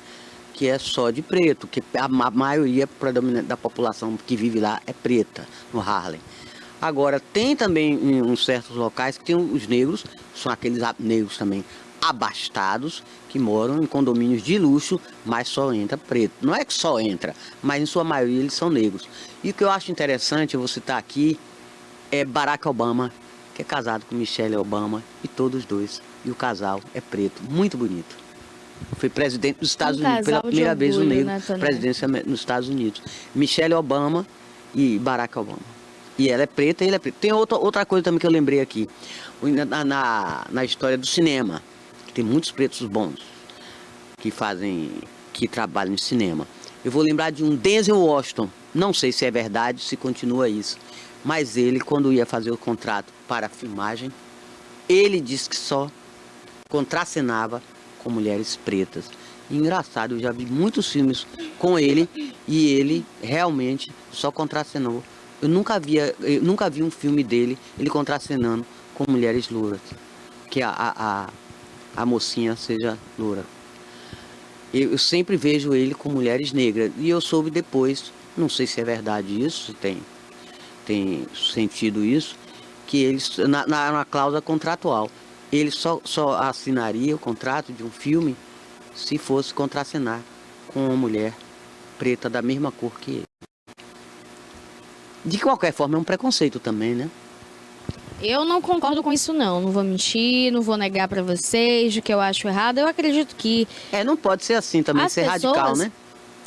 que é só de preto, que a maioria predominante da população que vive lá é preta, no Harlem. Agora, tem também em uns certos locais que tem os negros, são aqueles negros também abastados, que moram em condomínios de luxo, mas só entra preto. Não é que só entra, mas em sua maioria eles são negros. E o que eu acho interessante, eu vou citar aqui, é Barack Obama, que é casado com Michelle Obama, e todos os dois. E o casal é preto, muito bonito. Foi presidente dos Estados Unidos, pela primeira vez o negro, presidência nos Estados Unidos. Michelle Obama e Barack Obama. E ela é preta e ele é preto. Tem outra coisa também que eu lembrei aqui. Na história do cinema, que tem muitos pretos bons que trabalham em cinema. Eu vou lembrar de um Denzel Washington. Não sei se é verdade, se continua isso. Mas ele, quando ia fazer o contrato para a filmagem, ele disse que só contracenava com mulheres pretas. E engraçado, eu já vi muitos filmes com ele e ele realmente só contracenou. Eu nunca vi um filme dele, ele contracenando com mulheres louras. Que a mocinha seja loura. Eu sempre vejo ele com mulheres negras. E eu soube depois, não sei se é verdade isso, se tem sentido isso, que eles, na cláusula contratual, ele só assinaria o contrato de um filme se fosse contracenar com uma mulher preta da mesma cor que ele. De qualquer forma, é um preconceito também, né? Eu não concordo com isso, não. Não vou mentir, não vou negar pra vocês de que eu acho errado. Eu acredito que... não pode ser assim também, ser radical, né?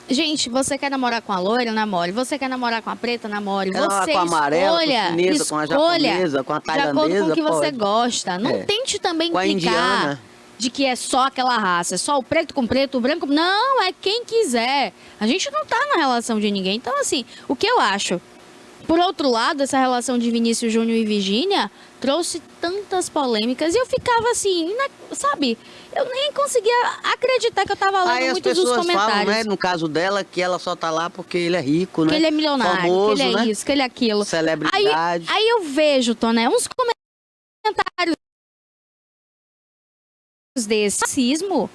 Gente, você quer namorar com a loira? Namore. Você quer namorar com a preta? Namore. Você com a amarela, com a chinesa, com a japonesa, com a tailandesa, de acordo com o que você pode. gosta. Não tente também com implicar de que é só aquela raça, é só o preto com preto, o branco... Não, é quem quiser. A gente não tá na relação de ninguém. Então, assim, o que eu acho... Por outro lado, essa relação de Vinícius Júnior e Virgínia trouxe tantas polêmicas e eu ficava assim, sabe? Eu nem conseguia acreditar que eu tava lendo muitos dos comentários. Aí as pessoas falam, né, no caso dela, que ela só tá lá porque ele é rico, né? Que ele é milionário, famoso, que ele é né? isso, que ele é aquilo. Celebridade. Aí eu vejo, Toné, uns comentários desse racismo.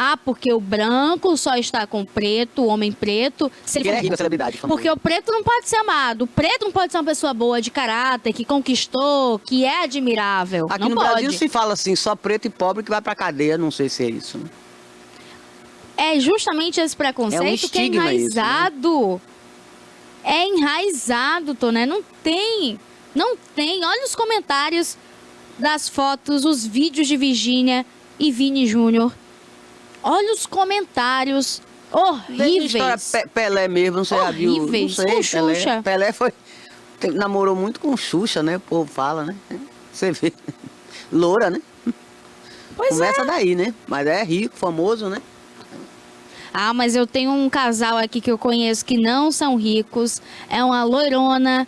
Ah, porque o branco só está com o preto, o homem preto. Se ele é rico, celebridade. Porque o preto não pode ser amado. O preto não pode ser uma pessoa boa, de caráter, que conquistou, que é admirável. Aqui não no pode. Brasil se fala assim, só preto e pobre que vai pra cadeia. Não sei se é isso, né? É justamente esse preconceito que é enraizado. Isso, né? É enraizado, Toné. Não tem. Olha os comentários das fotos, os vídeos de Virgínia e Vini Júnior. Olha os comentários horríveis. Pelé mesmo, você já viu? Horríveis. Não sei, Com Xuxa. Pelé namorou muito com Xuxa, né? O povo fala, né? Você vê. Loura, né? Pois começa daí, né? Mas é rico, famoso, né? Ah, mas eu tenho um casal aqui que eu conheço que não são ricos. É uma loirona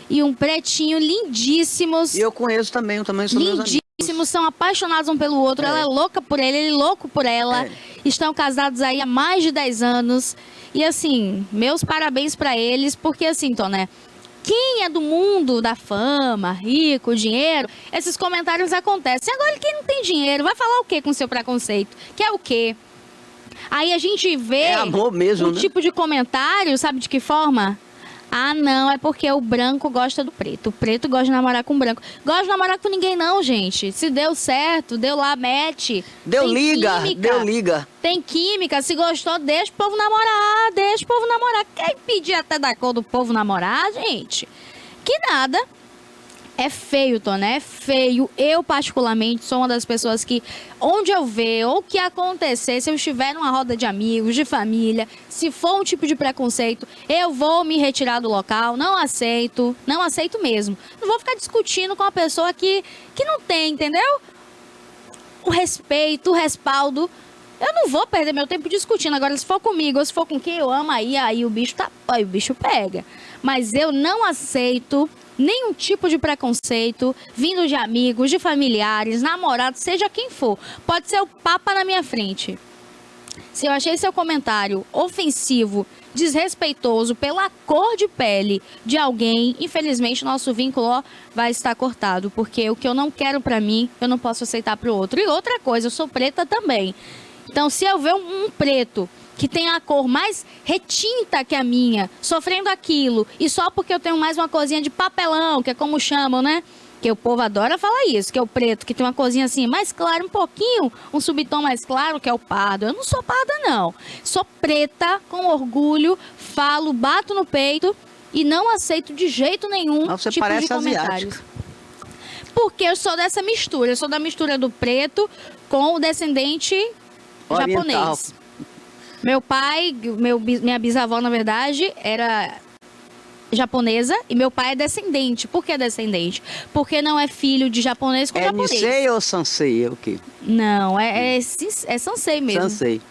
e um pretinho lindíssimos. E eu conheço também, eu também sou meus amigos. São apaixonados um pelo outro. Ela é louca por ele é louco por ela. Estão casados aí há mais de 10 anos. E assim, meus parabéns pra eles, porque assim, Toné, quem é do mundo da fama, rico, dinheiro, esses comentários acontecem. Agora, quem não tem dinheiro, vai falar o quê com seu preconceito? Que é o quê? Aí a gente vê amor mesmo, né? Tipo de comentário, sabe de que forma? Ah, não, é porque o branco gosta do preto. O preto gosta de namorar com o branco. Gosta de namorar com ninguém não, gente. Se deu certo, deu lá, mete. Deu liga. Tem química. Se gostou, deixa o povo namorar. Quer impedir até da cor do povo namorar, gente? Que nada. É feio, Tônia, é feio. Eu, particularmente, sou uma das pessoas que, onde eu ver ou o que acontecer, se eu estiver numa roda de amigos, de família, se for um tipo de preconceito, eu vou me retirar do local, não aceito mesmo. Não vou ficar discutindo com uma pessoa que não tem, entendeu? O respeito, o respaldo. Eu não vou perder meu tempo discutindo. Agora, se for comigo ou se for com quem eu amo, aí o bicho aí o bicho pega. Mas eu não aceito nenhum tipo de preconceito vindo de amigos, de familiares, namorados, seja quem for. Pode ser o papa na minha frente. Se eu achei seu comentário ofensivo, desrespeitoso pela cor de pele de alguém, infelizmente nosso vínculo vai estar cortado, porque o que eu não quero pra mim, eu não posso aceitar pro outro. E outra coisa, eu sou preta também. Então, se eu ver um preto que tem a cor mais retinta que a minha, sofrendo aquilo, e só porque eu tenho mais uma corzinha de papelão, que é como chamam, né? Que o povo adora falar isso, que é o preto, que tem uma corzinha assim mais clara, um pouquinho, um subtom mais claro, que é o pardo. Eu não sou parda, não. Sou preta, com orgulho, falo, bato no peito e não aceito de jeito nenhum Você tipo parece de comentários. asiática. Porque eu sou dessa mistura, eu sou da mistura do preto com o descendente Oriental. japonês. Meu pai, minha bisavó, na verdade, era japonesa e meu pai é descendente. Por que descendente? Porque não é filho de japonês com japonês. Nisei ou Sansei? É o quê? Não, é Sansei mesmo. Sansei.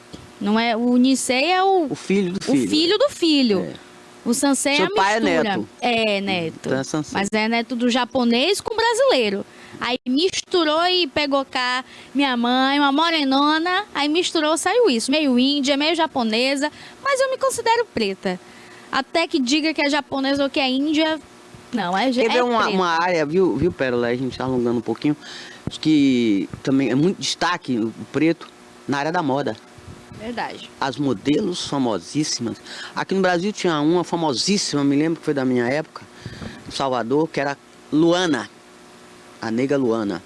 Não é, o Nisei é O filho do filho. o filho do filho. É. O Sansei é a Seu pai é mistura. neto. É, neto. Então é Sansei. Mas é neto do japonês com brasileiro. Aí misturou e pegou cá minha mãe, uma morenona. Aí misturou, saiu isso. Meio índia, meio japonesa. Mas eu me considero preta. Até que diga que é japonesa ou que é índia. Não, é Quer ver preta. uma área, viu, Pérola? A gente tá alongando um pouquinho. Que também é muito destaque, o preto, na área da moda. Verdade. As modelos famosíssimas. Aqui no Brasil tinha uma famosíssima, me lembro que foi da minha época, em Salvador, que era Luana. A nega Luana.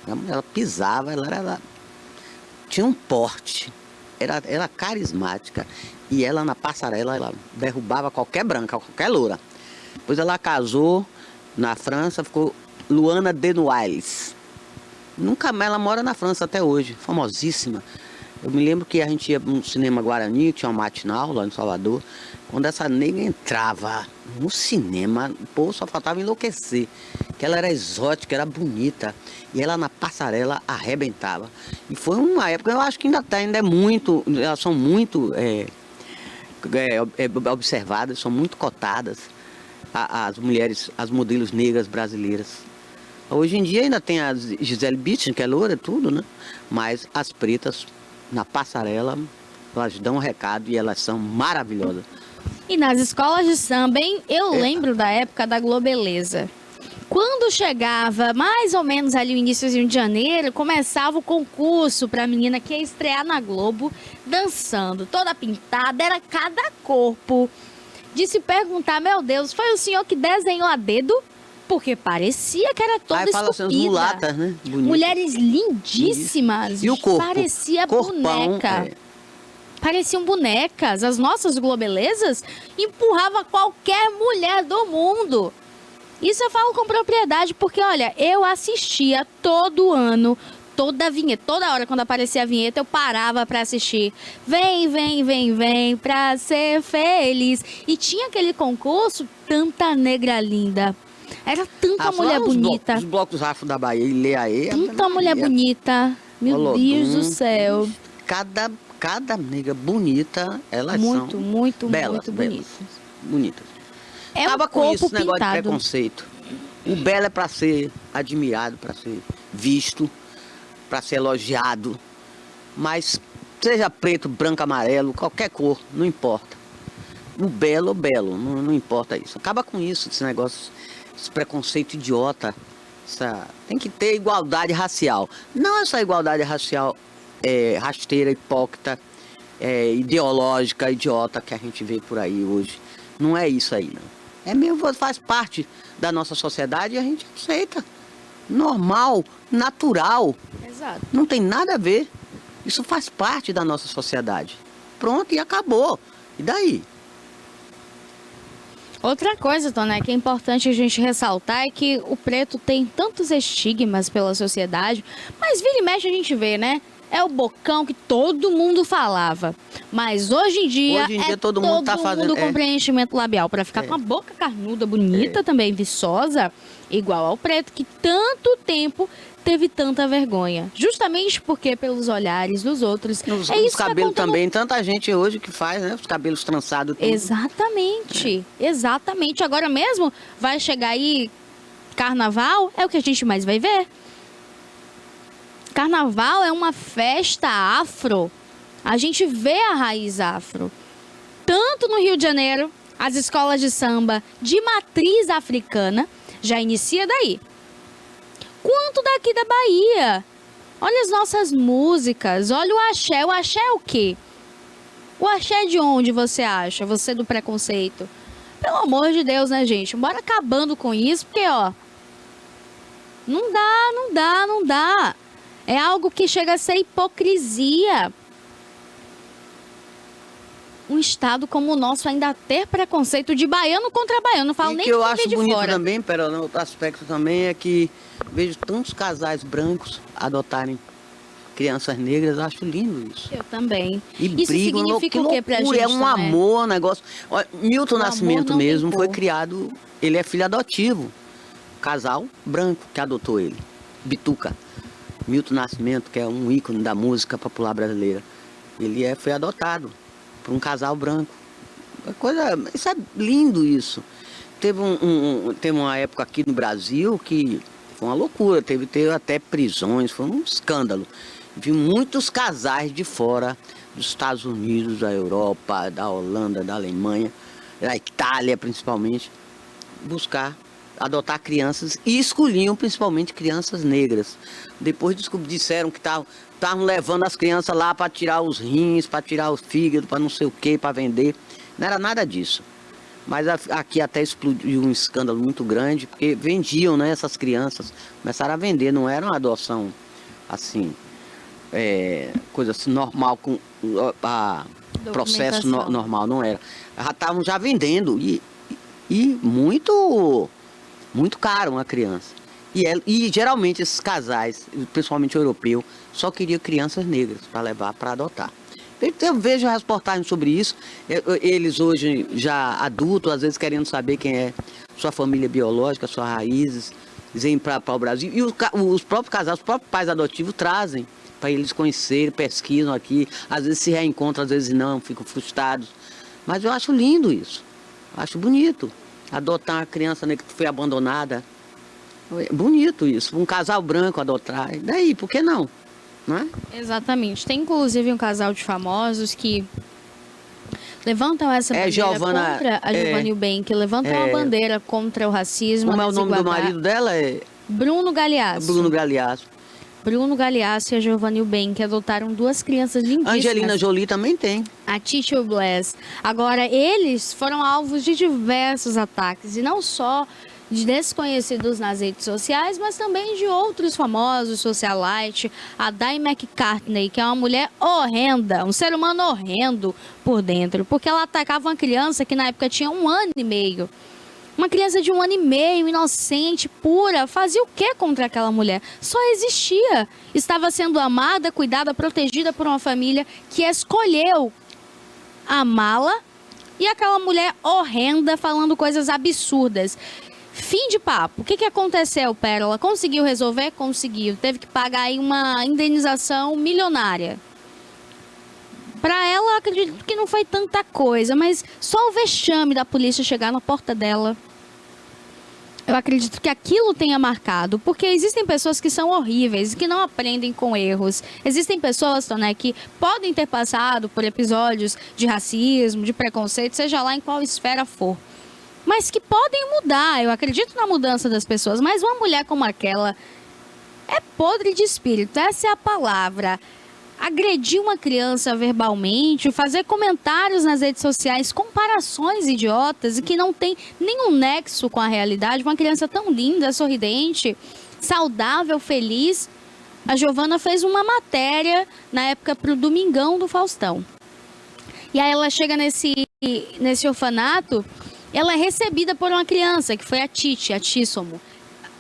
Ela pisava, ela tinha um porte. Era carismática. E ela na passarela, ela derrubava qualquer branca, qualquer loura. Depois ela casou na França, ficou Luana Denoires. Nunca mais, ela mora na França até hoje, famosíssima. Eu me lembro que a gente ia no cinema Guarani, tinha um matinal lá em Salvador. Quando essa nega entrava no cinema, o povo só faltava enlouquecer. Que ela era exótica, era bonita. E ela na passarela arrebentava. E foi uma época, eu acho que ainda é muito, elas são muito observadas, são muito cotadas. As mulheres, as modelos negras brasileiras. Hoje em dia ainda tem a Gisele Bündchen, que é loura, tudo, né? Mas as pretas, na passarela, elas dão um recado e elas são maravilhosas. E nas escolas de samba, hein? Eu lembro da época da Globeleza. Quando chegava mais ou menos ali o iníciozinho de janeiro, começava o concurso para a menina que ia estrear na Globo, dançando, toda pintada, era cada corpo. De se perguntar, meu Deus, foi o senhor que desenhou a dedo? Porque parecia que era toda Aí fala assim, as esculpida. mulatas, né? Bonitas. Mulheres lindíssimas. E o corpo? Parecia Corpão, boneca. Pareciam bonecas. As nossas globelezas empurrava qualquer mulher do mundo. Isso eu falo com propriedade, porque, olha, eu assistia todo ano, toda a vinheta, toda hora quando aparecia a vinheta, eu parava pra assistir. Vem, vem, vem, vem, pra ser feliz. E tinha aquele concurso, tanta negra linda. Era tanta mulher bonita. Os blocos afro da Bahia, Ileaê. Tanta mulher bonita. Meu Olodum. Deus do céu. Cada nega bonita, elas Muito, são muito, belas, muito belas, bonita. bonitas. É Acaba um com corpo isso, esse negócio de pintado. preconceito. O belo é para ser admirado, para ser visto, para ser elogiado. Mas seja preto, branco, amarelo, qualquer cor, não importa. O belo, não importa isso. Acaba com isso, esse negócio, esse preconceito idiota. Tem que ter igualdade racial. Não essa igualdade racial rasteira, hipócrita, ideológica, idiota que a gente vê por aí hoje. Não é isso aí, não. É mesmo, faz parte da nossa sociedade e a gente aceita. Normal, natural. Exato. Não tem nada a ver. Isso faz parte da nossa sociedade. Pronto, e acabou. E daí? Outra coisa, Toné, que é importante a gente ressaltar é que o preto tem tantos estigmas pela sociedade, mas vira e mexe a gente vê, né? É o bocão que todo mundo falava. Mas hoje em dia todo mundo tá fazendo com preenchimento labial para ficar com a boca carnuda, bonita também, viçosa, igual ao preto, que tanto tempo teve tanta vergonha. Justamente porque pelos olhares dos outros. Os cabelos também, tanta gente hoje que faz, né? Os cabelos trançados. Tudo. Exatamente, exatamente. Agora mesmo vai chegar aí carnaval, é o que a gente mais vai ver. Carnaval é uma festa afro. A gente vê a raiz afro. Tanto no Rio de Janeiro, as escolas de samba de matriz africana já inicia daí. Quanto daqui da Bahia. Olha as nossas músicas, olha o axé. O axé é o quê? O axé é de onde você acha? Você do preconceito? Pelo amor de Deus, né, gente? Bora acabando com isso, porque, ó... Não dá. É algo que chega a ser hipocrisia. Um estado como o nosso ainda ter preconceito de baiano contra baiano. Não falo nem que eu de acho de bonito fora. também, pera, outro aspecto também é que vejo tantos casais brancos adotarem crianças negras, eu acho lindo isso. Eu também. E Isso brigam, significa o que pra gente? É um também? amor, um negócio. Olha, Milton O amor Nascimento não tem mesmo foi cor. criado, ele é filho adotivo. Casal branco que adotou ele. Bituca. Milton Nascimento, que é um ícone da música popular brasileira. Ele foi adotado por um casal branco. Isso é lindo isso. Teve uma época aqui no Brasil que foi uma loucura, teve até prisões, foi um escândalo. Vi muitos casais de fora, dos Estados Unidos, da Europa, da Holanda, da Alemanha, da Itália principalmente, adotar crianças e escolhiam principalmente crianças negras. Depois disseram que estavam levando as crianças lá para tirar os rins, para tirar o fígado, para não sei o que, para vender. Não era nada disso. Mas aqui até explodiu um escândalo muito grande, porque vendiam, né, essas crianças. Começaram a vender, não era uma adoção assim, coisa assim, normal, com processo normal, não era. Já estavam já vendendo e muito caro uma criança. E geralmente esses casais, principalmente europeu, só queriam crianças negras para levar para adotar. Eu vejo reportagens sobre isso, eles hoje já adultos, às vezes querendo saber quem é sua família biológica, suas raízes, vêm para o Brasil. E os próprios casais, os próprios pais adotivos trazem para eles conhecerem, pesquisam aqui, às vezes se reencontram, às vezes não, ficam frustrados. Mas eu acho lindo isso, acho bonito. Adotar uma criança, né, que foi abandonada. É bonito isso. Um casal branco adotar. E daí, por que não? Não é? Exatamente. Tem inclusive um casal de famosos que levantam essa bandeira contra a Giovanna Eubank, levantam a bandeira contra o racismo. Como é o nome do marido dela? Bruno Galhaço. Bruno Galhaço. Bruno Galhaço e a Giovanna Eubank adotaram duas crianças lindíssimas. Angelina Jolie também tem. A Titi Bless. Agora, eles foram alvos de diversos ataques, e não só de desconhecidos nas redes sociais, mas também de outros famosos socialite. A Dai McCartney, que é uma mulher horrenda, um ser humano horrendo por dentro, porque ela atacava uma criança que na época tinha 1 ano e meio. Uma criança de 1 ano e meio, inocente, pura, fazia o que contra aquela mulher? Só existia. Estava sendo amada, cuidada, protegida por uma família que escolheu amá-la, e aquela mulher horrenda falando coisas absurdas. Fim de papo. O que aconteceu, Pérola? Conseguiu resolver? Conseguiu. Teve que pagar aí uma indenização milionária. Para ela, acredito que não foi tanta coisa, mas só o vexame da polícia chegar na porta dela, eu acredito que aquilo tenha marcado, porque existem pessoas que são horríveis, que não aprendem com erros. Existem pessoas, né, que podem ter passado por episódios de racismo, de preconceito, seja lá em qual esfera for, mas que podem mudar. Eu acredito na mudança das pessoas, mas uma mulher como aquela é podre de espírito, essa é a palavra. Agredir uma criança verbalmente, fazer comentários nas redes sociais, comparações idiotas e que não tem nenhum nexo com a realidade. Uma criança tão linda, sorridente, saudável, feliz. A Giovanna fez uma matéria na época para o Domingão do Faustão. E aí ela chega nesse orfanato ela é recebida por uma criança, que foi a Titi, a Tissomo.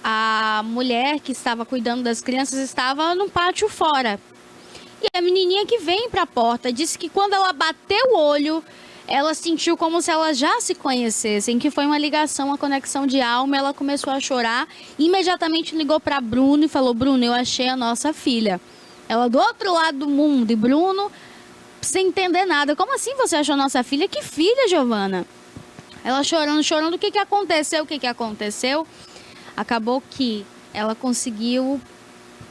A mulher que estava cuidando das crianças estava no pátio fora. E a menininha que vem para a porta disse que quando ela bateu o olho, ela sentiu como se elas já se conhecessem, que foi uma ligação, uma conexão de alma. Ela começou a chorar, imediatamente ligou para Bruno e falou: Bruno, eu achei a nossa filha. Ela do outro lado do mundo. E Bruno, sem entender nada: como assim você achou a nossa filha? Que filha, Giovana? Ela chorando, o que aconteceu? O que aconteceu? Acabou que ela conseguiu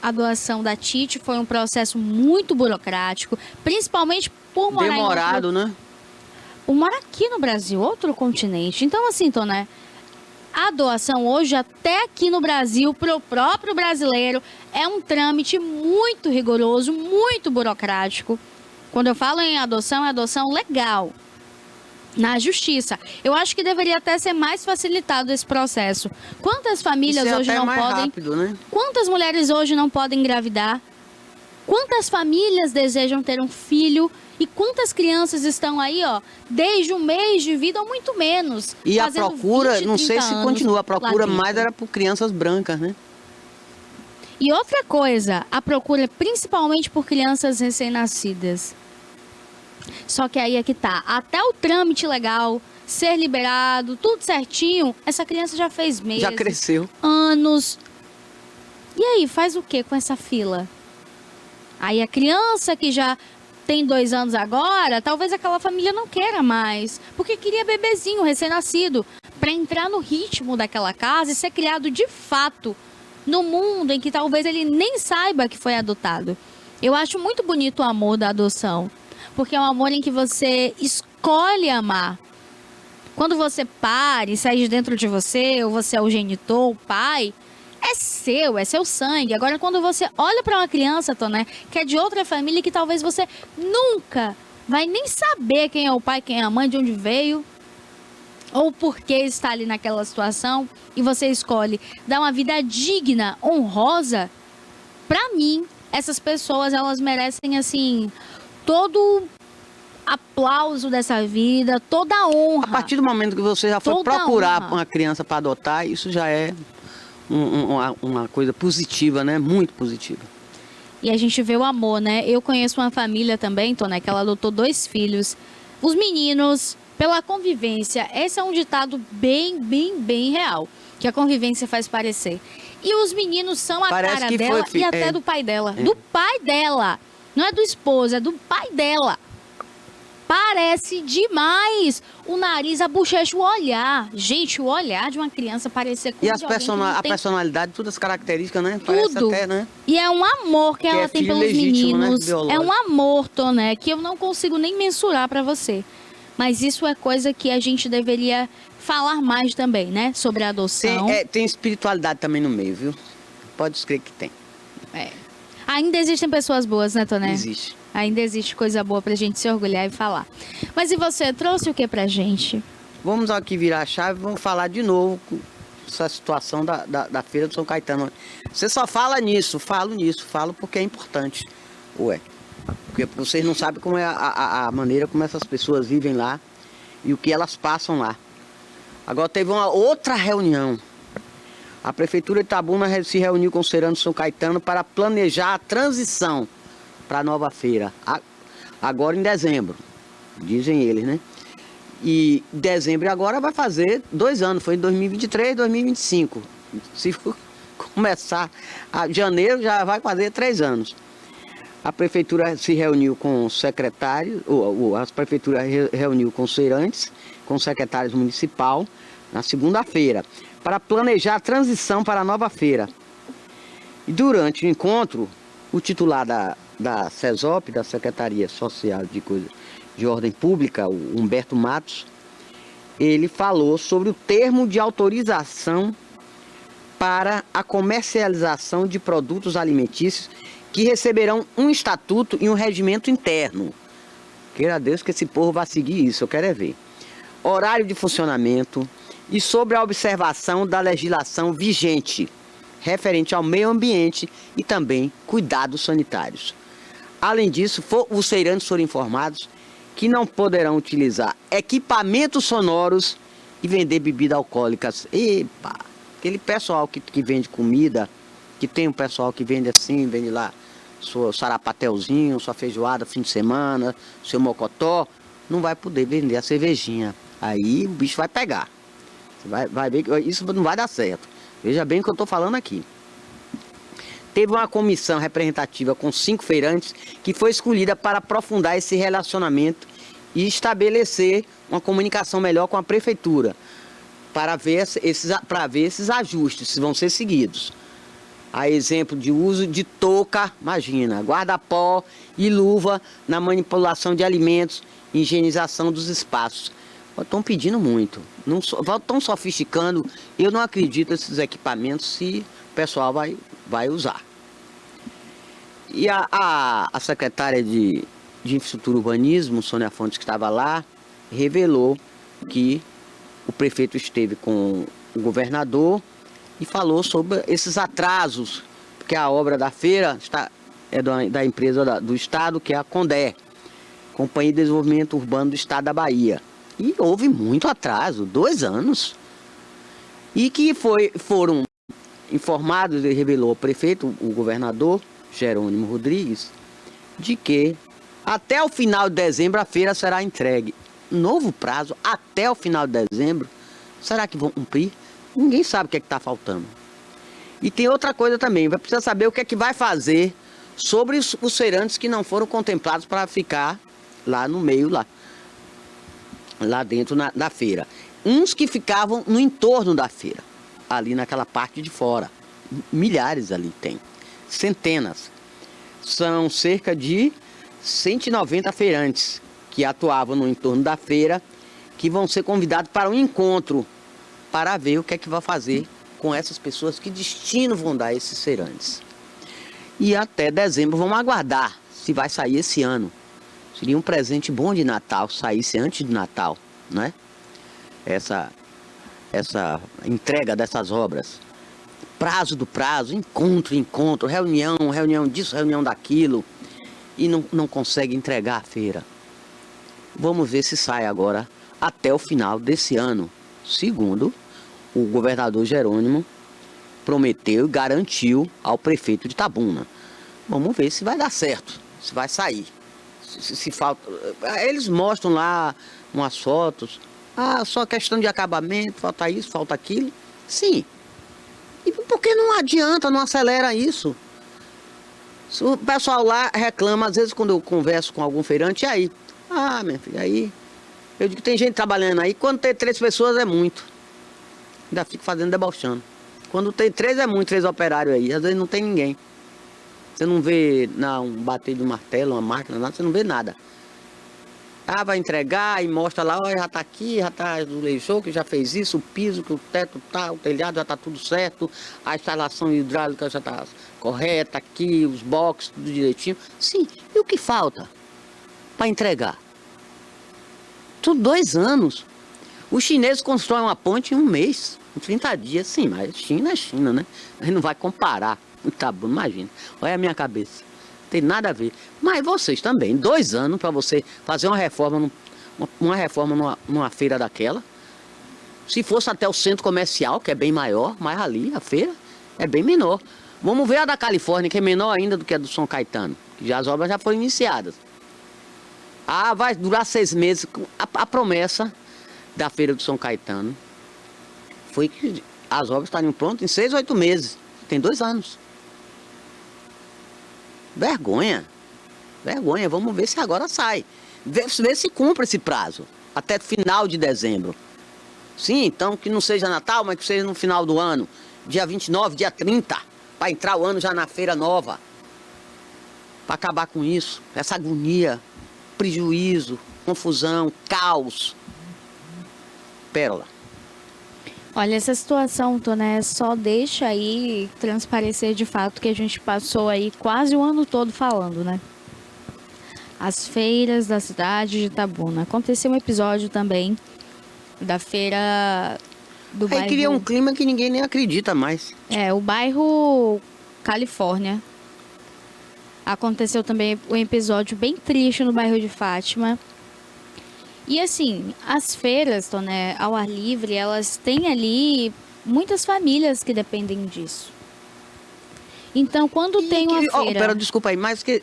a doação da Titi. Foi um processo muito burocrático, principalmente por morar Demorado, né? Por morar aqui no Brasil, outro continente. Então, assim, Toné, a doação hoje, até aqui no Brasil, para o próprio brasileiro, é um trâmite muito rigoroso, muito burocrático. Quando eu falo em adoção, é adoção legal, na justiça. Eu acho que deveria até ser mais facilitado esse processo. Quantas famílias Isso é hoje até não mais podem... rápido, né? Quantas mulheres hoje não podem engravidar? Quantas famílias desejam ter um filho? E quantas crianças estão aí, ó, desde um mês de vida ou muito menos? E a fazendo procura, 20, não sei 30 se anos continua, a lá procura dentro. mais era por crianças brancas, né? E outra coisa, a procura é principalmente por crianças recém-nascidas. Só que aí é que tá, até o trâmite legal, ser liberado, tudo certinho, essa criança já fez meses, Já cresceu. anos. E aí, faz o que com essa fila? Aí a criança que já tem 2 anos agora, talvez aquela família não queira mais, porque queria bebezinho, recém-nascido, para entrar no ritmo daquela casa e ser criado de fato no mundo em que talvez ele nem saiba que foi adotado. Eu acho muito bonito o amor da adoção, porque é um amor em que você escolhe amar. Quando você para e sai de dentro de você, ou você é o genitor, o pai, é seu sangue. Agora, quando você olha para uma criança, Toné, que é de outra família, que talvez você nunca vai nem saber quem é o pai, quem é a mãe, de onde veio, ou por que está ali naquela situação, e você escolhe dar uma vida digna, honrosa, para mim, essas pessoas, elas merecem, assim, todo aplauso dessa vida, toda a honra. A partir do momento que você já foi Toda procurar honra. uma criança para adotar, isso já é uma coisa positiva, né? Muito positiva. E a gente vê o amor, né? Eu conheço uma família também, Toné, que ela adotou 2 filhos. Os meninos, pela convivência, esse é um ditado bem real, que a convivência faz parecer. E os meninos são a Parece cara que dela foi, e até é. do pai dela. É. Do pai dela. Não é do esposo, é do pai dela. Parece demais. O nariz, a bochecha, o olhar. Gente, o olhar de uma criança parecer com E de as alguém que não a tem personalidade, todas as características, né? Parece tudo. até, né? E é um amor que ela é tem filho pelos legítimo, né? meninos. É Biológico. um amor, Toné, que eu não consigo nem mensurar pra você. Mas isso é coisa que a gente deveria falar mais também, né? Sobre a adoção. Tem espiritualidade também no meio, viu? Pode escrever que tem. É. Ainda existem pessoas boas, né, Toné? Existe. Ainda existe coisa boa pra gente se orgulhar e falar. Mas e você, trouxe o que pra gente? Vamos aqui virar a chave e vamos falar de novo essa situação da Feira do São Caetano. Você só fala nisso, falo porque é importante. Ué, porque vocês não sabem como é a maneira como essas pessoas vivem lá e o que elas passam lá. Agora teve uma outra reunião. A Prefeitura de Itabuna se reuniu com o Serano São Caetano para planejar a transição para a nova feira. Agora em dezembro, dizem eles, né? E dezembro agora vai fazer 2 anos, foi em 2023, 2025. Se começar a janeiro, já vai fazer 3 anos. A prefeitura se reuniu com os secretários, as prefeituras reuniu com os feirantes, com os secretários municipal, na segunda-feira, para planejar a transição para a nova feira. E durante o encontro, o titular da CESOP, da Secretaria Social de Ordem Pública, o Humberto Matos, ele falou sobre o termo de autorização para a comercialização de produtos alimentícios que receberão um estatuto e um regimento interno. Queira Deus que esse povo vá seguir isso, eu quero é ver. Horário de funcionamento e sobre a observação da legislação vigente, referente ao meio ambiente e também cuidados sanitários. Além disso, os feirantes foram informados que não poderão utilizar equipamentos sonoros e vender bebidas alcoólicas. Epa! Aquele pessoal que vende comida, que tem um pessoal que vende assim, vende lá seu sarapatelzinho, sua feijoada fim de semana, seu mocotó, não vai poder vender a cervejinha. Aí o bicho vai pegar. Você vai ver que isso não vai dar certo. Veja bem o que eu estou falando aqui. Teve uma comissão representativa com 5 feirantes que foi escolhida para aprofundar esse relacionamento e estabelecer uma comunicação melhor com a prefeitura para ver esses ajustes se vão ser seguidos. A exemplo de uso de touca, imagina, guarda-pó e luva na manipulação de alimentos e higienização dos espaços. Estão pedindo muito, estão sofisticando. Eu não acredito nesses equipamentos se o pessoal vai usar. E a secretária de Infraestrutura e Urbanismo, Sônia Fontes, que estava lá, revelou que o prefeito esteve com o governador e falou sobre esses atrasos, porque a obra da feira é da empresa do estado, que é a Condé, Companhia de Desenvolvimento Urbano do Estado da Bahia. E houve muito atraso, 2 anos. E que foram informados, e revelou o prefeito, o governador Jerônimo Rodrigues, de que até o final de dezembro a feira será entregue. Novo prazo, até o final de dezembro. Será que vão cumprir? Ninguém sabe o que está faltando. E tem outra coisa também, vai precisar saber o que é que vai fazer sobre os feirantes que não foram contemplados para ficar lá no meio, lá dentro da feira. Uns que ficavam no entorno da feira, ali naquela parte de fora. Milhares ali tem, centenas. São cerca de 190 feirantes que atuavam no entorno da feira, que vão ser convidados para um encontro, para ver o que é que vai fazer com essas pessoas, que destino vão dar esses feirantes. E até dezembro vamos aguardar se vai sair esse ano. Seria um presente bom de Natal, saísse antes do Natal, né? Essa entrega dessas obras. Prazo do prazo, encontro, reunião disso, reunião daquilo. E não consegue entregar a feira. Vamos ver se sai agora até o final desse ano. Segundo o governador Jerônimo prometeu e garantiu ao prefeito de Itabuna. Vamos ver se vai dar certo, se vai sair. Se falta, eles mostram lá umas fotos, só questão de acabamento, falta isso, falta aquilo. Sim. E por que não adianta, não acelera isso? O pessoal lá reclama, às vezes quando eu converso com algum feirante, e aí? Minha filha, aí... Eu digo que tem gente trabalhando aí, quando tem 3 pessoas é muito. Ainda fico fazendo, debochando. Quando tem 3 é muito, 3 operários aí, às vezes não tem ninguém. Você não vê um bater de um martelo, uma máquina, nada, você não vê nada. Vai entregar e mostra lá, já tá aqui, já tá do leixou, que já fez isso, o piso, que o teto tá, o telhado já tá tudo certo, a instalação hidráulica já tá correta aqui, os boxes, tudo direitinho. Sim, e o que falta para entregar? Tudo 2 anos. Os chineses constroem uma ponte em 1 mês, em 30 dias, sim, mas China é China, né? A gente não vai comparar. Tá bom, imagina. Olha a minha cabeça. Tem nada a ver. Mas vocês também, 2 anos para você fazer uma reforma, numa feira daquela. Se fosse até o centro comercial, que é bem maior, mas ali a feira é bem menor. Vamos ver a da Califórnia, que é menor ainda do que a do São Caetano. Que as obras já foram iniciadas. Vai durar 6 meses. A promessa da feira do São Caetano foi que as obras estariam prontas em 6 ou 8 meses. Tem 2 anos. Vergonha. Vamos ver se agora sai. Ver se cumpre esse prazo. Até final de dezembro. Sim, então que não seja Natal, mas que seja no final do ano. Dia 29, dia 30. Para entrar o ano já na feira nova. Para acabar com isso. Essa agonia. Prejuízo. Confusão. Caos. Pérola. Olha, essa situação, Toné, só deixa aí transparecer de fato que a gente passou aí quase o ano todo falando, né? As feiras da cidade de Itabuna. Aconteceu um episódio também da feira do bairro... Aí cria um clima que ninguém nem acredita mais. O bairro Califórnia. Aconteceu também um episódio bem triste no bairro de Fátima. E assim, as feiras, Toné, ao ar livre, elas têm ali muitas famílias que dependem disso. Então, quando tem uma feira... Pera, desculpa aí, mas que...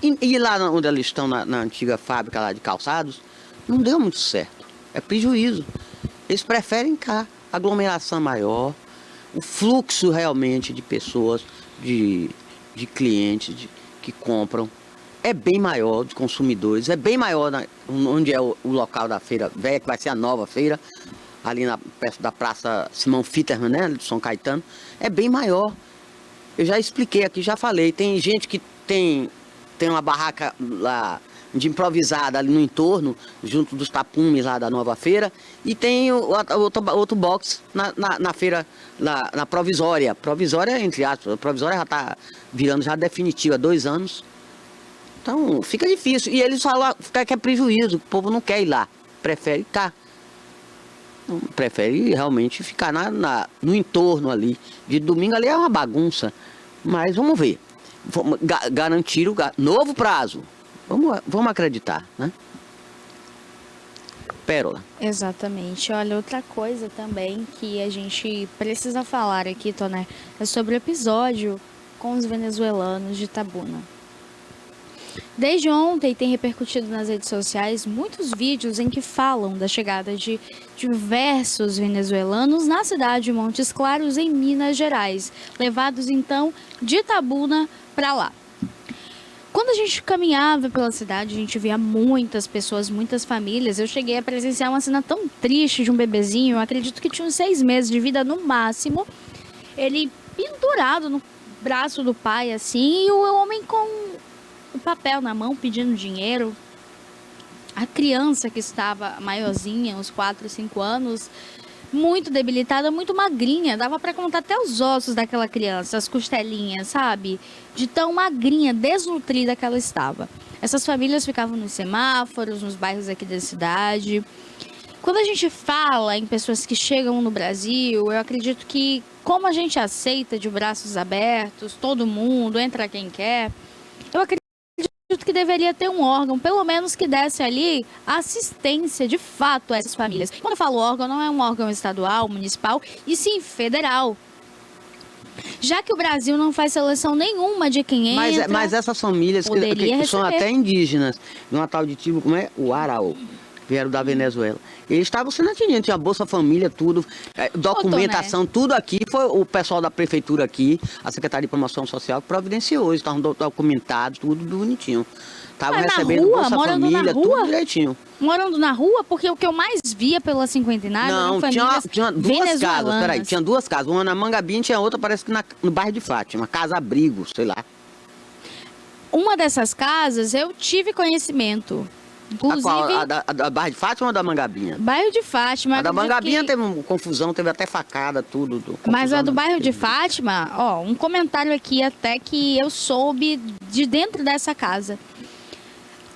E lá onde eles estão, na antiga fábrica lá de calçados, não deu muito certo. É prejuízo. Eles preferem cá, aglomeração maior, o fluxo realmente de pessoas, de clientes que compram, é bem maior, de consumidores, é bem maior onde é o local da feira velha, que vai ser a nova feira, ali perto da Praça Simão Fitterman, né, de São Caetano, é bem maior. Eu já expliquei aqui, já falei, tem gente que tem uma barraca lá de improvisada ali no entorno, junto dos tapumes lá da nova feira, e tem outro box na feira, na provisória. Provisória, entre aspas, a provisória já está virando já definitiva, 2 anos. Então, fica difícil. E eles falam que é prejuízo, o povo não quer ir lá, prefere cá. Prefere realmente ficar no entorno ali. De domingo ali é uma bagunça, mas vamos ver. Garantir o novo prazo. Vamos acreditar, né? Pérola. Exatamente. Olha, outra coisa também que a gente precisa falar aqui, Toné, é sobre o episódio com os venezuelanos de Itabuna. Desde ontem tem repercutido nas redes sociais muitos vídeos em que falam da chegada de diversos venezuelanos na cidade de Montes Claros, em Minas Gerais, levados então de Itabuna para lá. Quando a gente caminhava pela cidade, a gente via muitas pessoas, muitas famílias. Eu cheguei a presenciar uma cena tão triste de um bebezinho, eu acredito que tinha uns 6 meses de vida no máximo. Ele pendurado no braço do pai, assim, e o homem com o papel na mão pedindo dinheiro. A criança que estava maiorzinha, uns 4, 5 anos, muito debilitada, muito magrinha. Dava para contar até os ossos daquela criança, as costelinhas, sabe? De tão magrinha, desnutrida que ela estava. Essas famílias ficavam nos semáforos, nos bairros aqui da cidade. Quando a gente fala em pessoas que chegam no Brasil, eu acredito que, como a gente aceita de braços abertos, todo mundo, entra quem quer, eu acredito que deveria ter um órgão, pelo menos que desse ali assistência de fato a essas famílias. Quando eu falo órgão, não é um órgão estadual, municipal, e sim federal. Já que o Brasil não faz seleção nenhuma de quem entra... Mas essas famílias que são até indígenas, numa tal de tipo, como é? O Araú, vieram da Venezuela. Eles estavam sendo atendidos, tinha Bolsa Família, tudo, documentação, tudo aqui. Foi o pessoal da prefeitura aqui, a Secretaria de Promoção Social, que providenciou. Eles estavam documentados, tudo bonitinho. Estavam recebendo rua, Bolsa Família, tudo direitinho. Morando na rua, porque o que eu mais via pela cinquentenária eram famílias tinha 2 casas, peraí, tinha 2 casas. Uma na Mangabinha e tinha outra, parece que no bairro de Fátima, casa-abrigo, sei lá. Uma dessas casas eu tive conhecimento. Inclusive, a da bairro de Fátima ou da Mangabinha? Bairro de Fátima. A da Mangabinha teve uma confusão, teve até facada, tudo. Mas a do bairro de Fátima, ó, um comentário aqui até que eu soube de dentro dessa casa.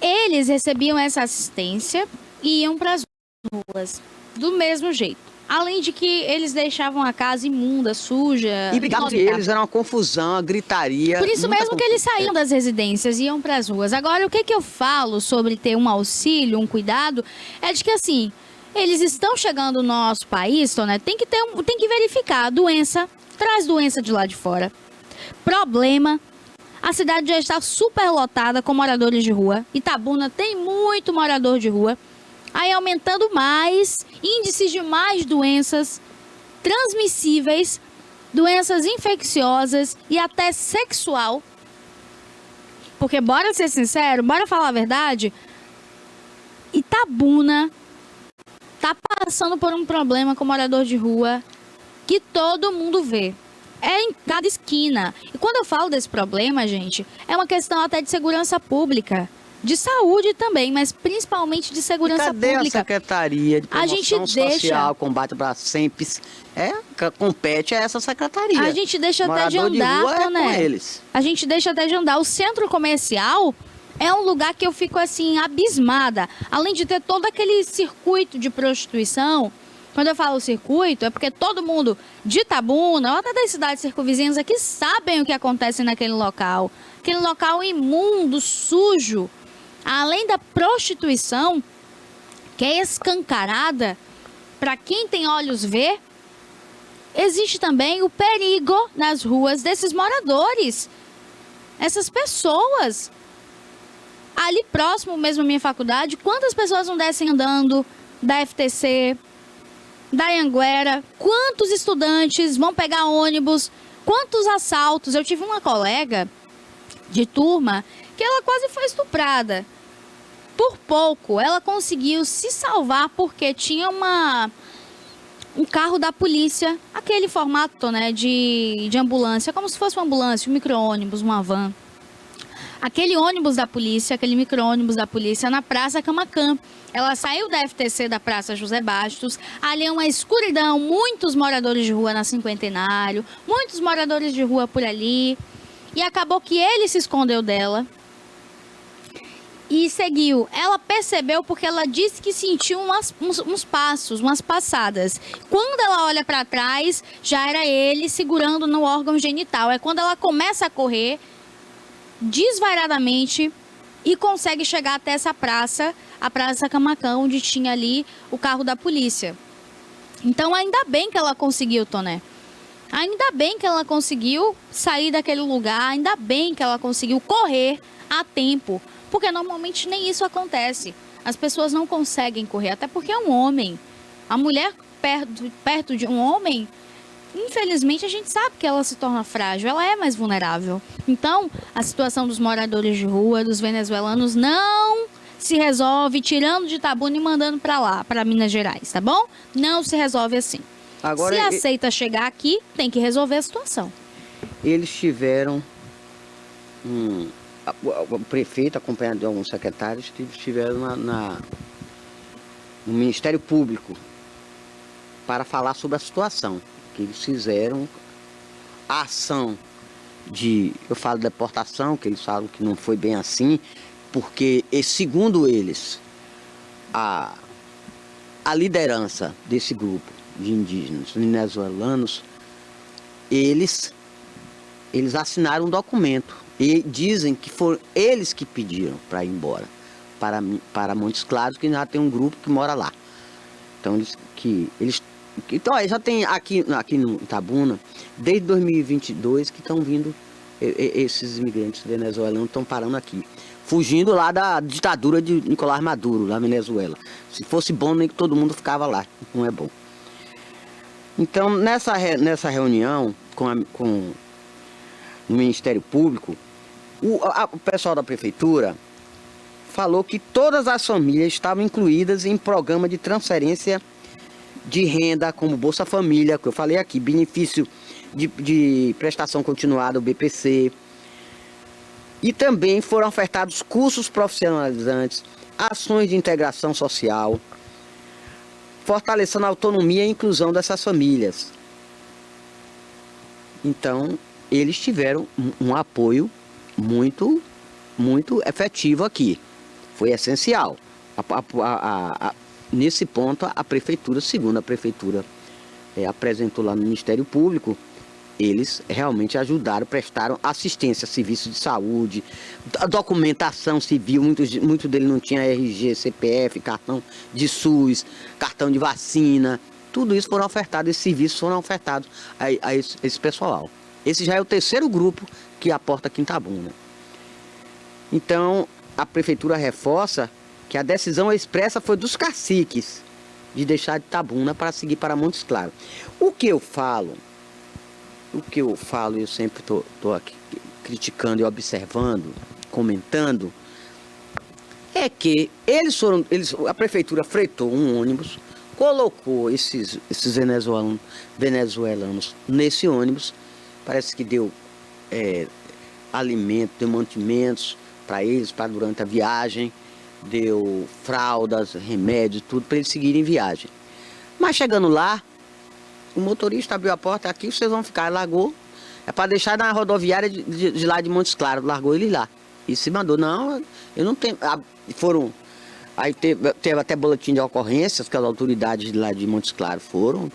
Eles recebiam essa assistência e iam para as ruas do mesmo jeito. Além de que eles deixavam a casa imunda, suja. E brigavam entre eles, era uma confusão, uma gritaria. Por isso mesmo que eles saíam das residências e iam para as ruas. Agora, o que eu falo sobre ter um auxílio, um cuidado, é de que assim, eles estão chegando no nosso país, né? Tem que verificar a doença, traz doença de lá de fora. Problema. A cidade já está super lotada com moradores de rua. Itabuna tem muito morador de rua. Aí aumentando mais, índices de mais doenças transmissíveis, doenças infecciosas e até sexual. Porque bora ser sincero, bora falar a verdade, Itabuna tá passando por um problema com morador de rua que todo mundo vê. É em cada esquina. E quando eu falo desse problema, gente, é uma questão até de segurança pública. De saúde também, mas principalmente de segurança pública. Cadê a Secretaria de Promoção Social, Combate para SEMPES? Compete a essa secretaria. A gente deixa até de andar, né? Com eles. A gente deixa até de andar. O centro comercial é um lugar que eu fico assim, abismada. Além de ter todo aquele circuito de prostituição. Quando eu falo circuito, é porque todo mundo de Itabuna, ou até das cidades circunvizinhas aqui, sabem o que acontece naquele local. Aquele local imundo, sujo. Além da prostituição, que é escancarada, para quem tem olhos ver, existe também o perigo nas ruas desses moradores. Essas pessoas, ali próximo mesmo à minha faculdade, quantas pessoas não descem andando da FTC, da Anhanguera, quantos estudantes vão pegar ônibus, quantos assaltos. Eu tive uma colega de turma que ela quase foi estuprada. Por pouco, ela conseguiu se salvar porque tinha um carro da polícia, aquele formato, né, de ambulância, como se fosse uma ambulância, um micro-ônibus, uma van. Aquele ônibus da polícia, aquele micro-ônibus da polícia na Praça Camaquã. Ela saiu da FTC da Praça José Bastos, ali é uma escuridão, muitos moradores de rua na Cinquentenário, muitos moradores de rua por ali. E acabou que ele se escondeu dela e seguiu. Ela percebeu porque ela disse que sentiu uns passos, umas passadas. Quando ela olha para trás, já era ele segurando no órgão genital. É quando ela começa a correr desvairadamente e consegue chegar até essa praça, a Praça Camaquã, onde tinha ali o carro da polícia. Então ainda bem que ela conseguiu, Toné. Ainda bem que ela conseguiu sair daquele lugar, ainda bem que ela conseguiu correr a tempo. Porque normalmente nem isso acontece. As pessoas não conseguem correr, até porque é um homem. A mulher perto de um homem, infelizmente a gente sabe que ela se torna frágil, ela é mais vulnerável. Então, a situação dos moradores de rua, dos venezuelanos, não se resolve tirando de Itabuna e mandando para lá, para Minas Gerais, tá bom? Não se resolve assim. Agora, se aceita chegar aqui, tem que resolver a situação. Eles tiveram o prefeito, acompanhado de alguns secretários, estiveram no Ministério Público para falar sobre a situação. Que eles fizeram a ação eu falo deportação, que eles falam que não foi bem assim, porque, segundo eles, a liderança desse grupo de indígenas venezuelanos, eles assinaram um documento e dizem que foram eles que pediram para ir embora para Montes Claros, que já tem um grupo que mora lá. Então já tem aqui no Itabuna, desde 2022, que estão vindo, esses imigrantes venezuelanos estão parando aqui, fugindo lá da ditadura de Nicolás Maduro, na Venezuela. Se fosse bom, nem que todo mundo ficava lá, não é bom. Então, nessa reunião com o Ministério Público, o pessoal da Prefeitura falou que todas as famílias estavam incluídas em programa de transferência de renda, como Bolsa Família, que eu falei aqui, benefício de prestação continuada, o BPC. E também foram ofertados cursos profissionalizantes, ações de integração social, fortalecendo a autonomia e a inclusão dessas famílias. Então, eles tiveram um apoio muito, muito efetivo aqui. Foi essencial. Nesse ponto, a Prefeitura, segundo a Prefeitura apresentou lá no Ministério Público, eles realmente ajudaram, prestaram assistência, serviço de saúde, documentação civil, muitos deles não tinham RG, CPF, cartão de SUS, cartão de vacina, tudo isso foram ofertados, esses serviços foram ofertados a esse pessoal. Esse já é o terceiro grupo que aporta aqui em Itabuna. Então, a Prefeitura reforça que a decisão expressa foi dos caciques de deixar de Itabuna para seguir para Montes Claros. O que eu falo, eu sempre estou aqui criticando e observando, comentando, é que a Prefeitura fretou um ônibus, colocou esses venezuelanos nesse ônibus, parece que deu alimento, deu mantimentos para eles, para durante a viagem, deu fraldas, remédios, tudo para eles seguirem viagem. Mas chegando lá, o motorista abriu a porta, aqui vocês vão ficar, largou, é para deixar na rodoviária de lá de Montes Claros, largou ele lá. E se mandou, não, eu não tenho, aí teve até boletim de ocorrências, que as autoridades de lá de Montes Claros foram,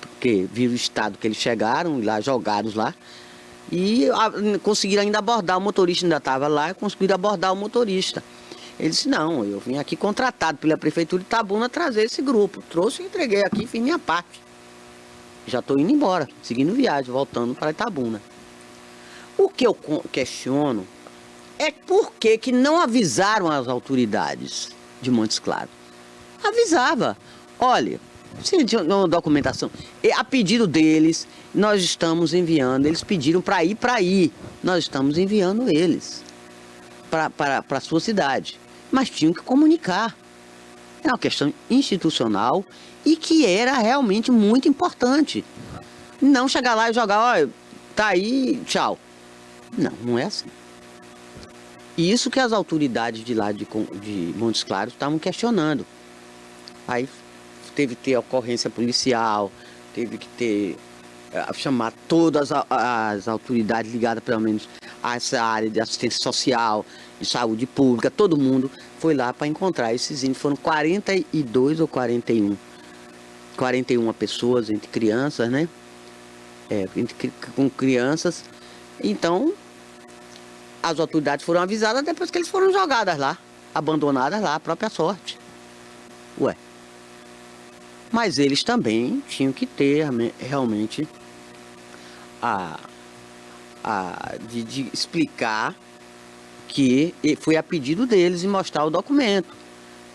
porque viram o estado que eles chegaram, lá jogados lá, e conseguiram ainda abordar o motorista, ainda estava lá, e conseguiram abordar o motorista. Ele disse, não, eu vim aqui contratado pela Prefeitura de Itabuna trazer esse grupo. Trouxe e entreguei aqui, fiz minha parte. Já estou indo embora, seguindo viagem, voltando para Itabuna. O que eu questiono é por que não avisaram as autoridades de Montes Claros. Avisava. Olha, se tinha uma documentação, a pedido deles, nós estamos enviando, eles pediram para ir, nós estamos enviando eles para a sua cidade. Mas tinham que comunicar. É uma questão institucional e que era realmente muito importante. Não chegar lá e jogar, olha, tá aí, tchau. Não, não é assim. E isso que as autoridades de lá de Montes Claros estavam questionando. Aí teve que ter ocorrência policial, teve que ter, chamar todas as autoridades ligadas pelo menos a essa área de assistência social, de saúde pública, todo mundo foi lá para encontrar esses índios. Foram 42 ou 41. 41 pessoas, entre crianças, né? Com crianças. Então, as autoridades foram avisadas depois que eles foram jogadas lá, abandonadas lá, à própria sorte. Ué. Mas eles também tinham que ter realmente de explicar que foi a pedido deles e mostrar o documento.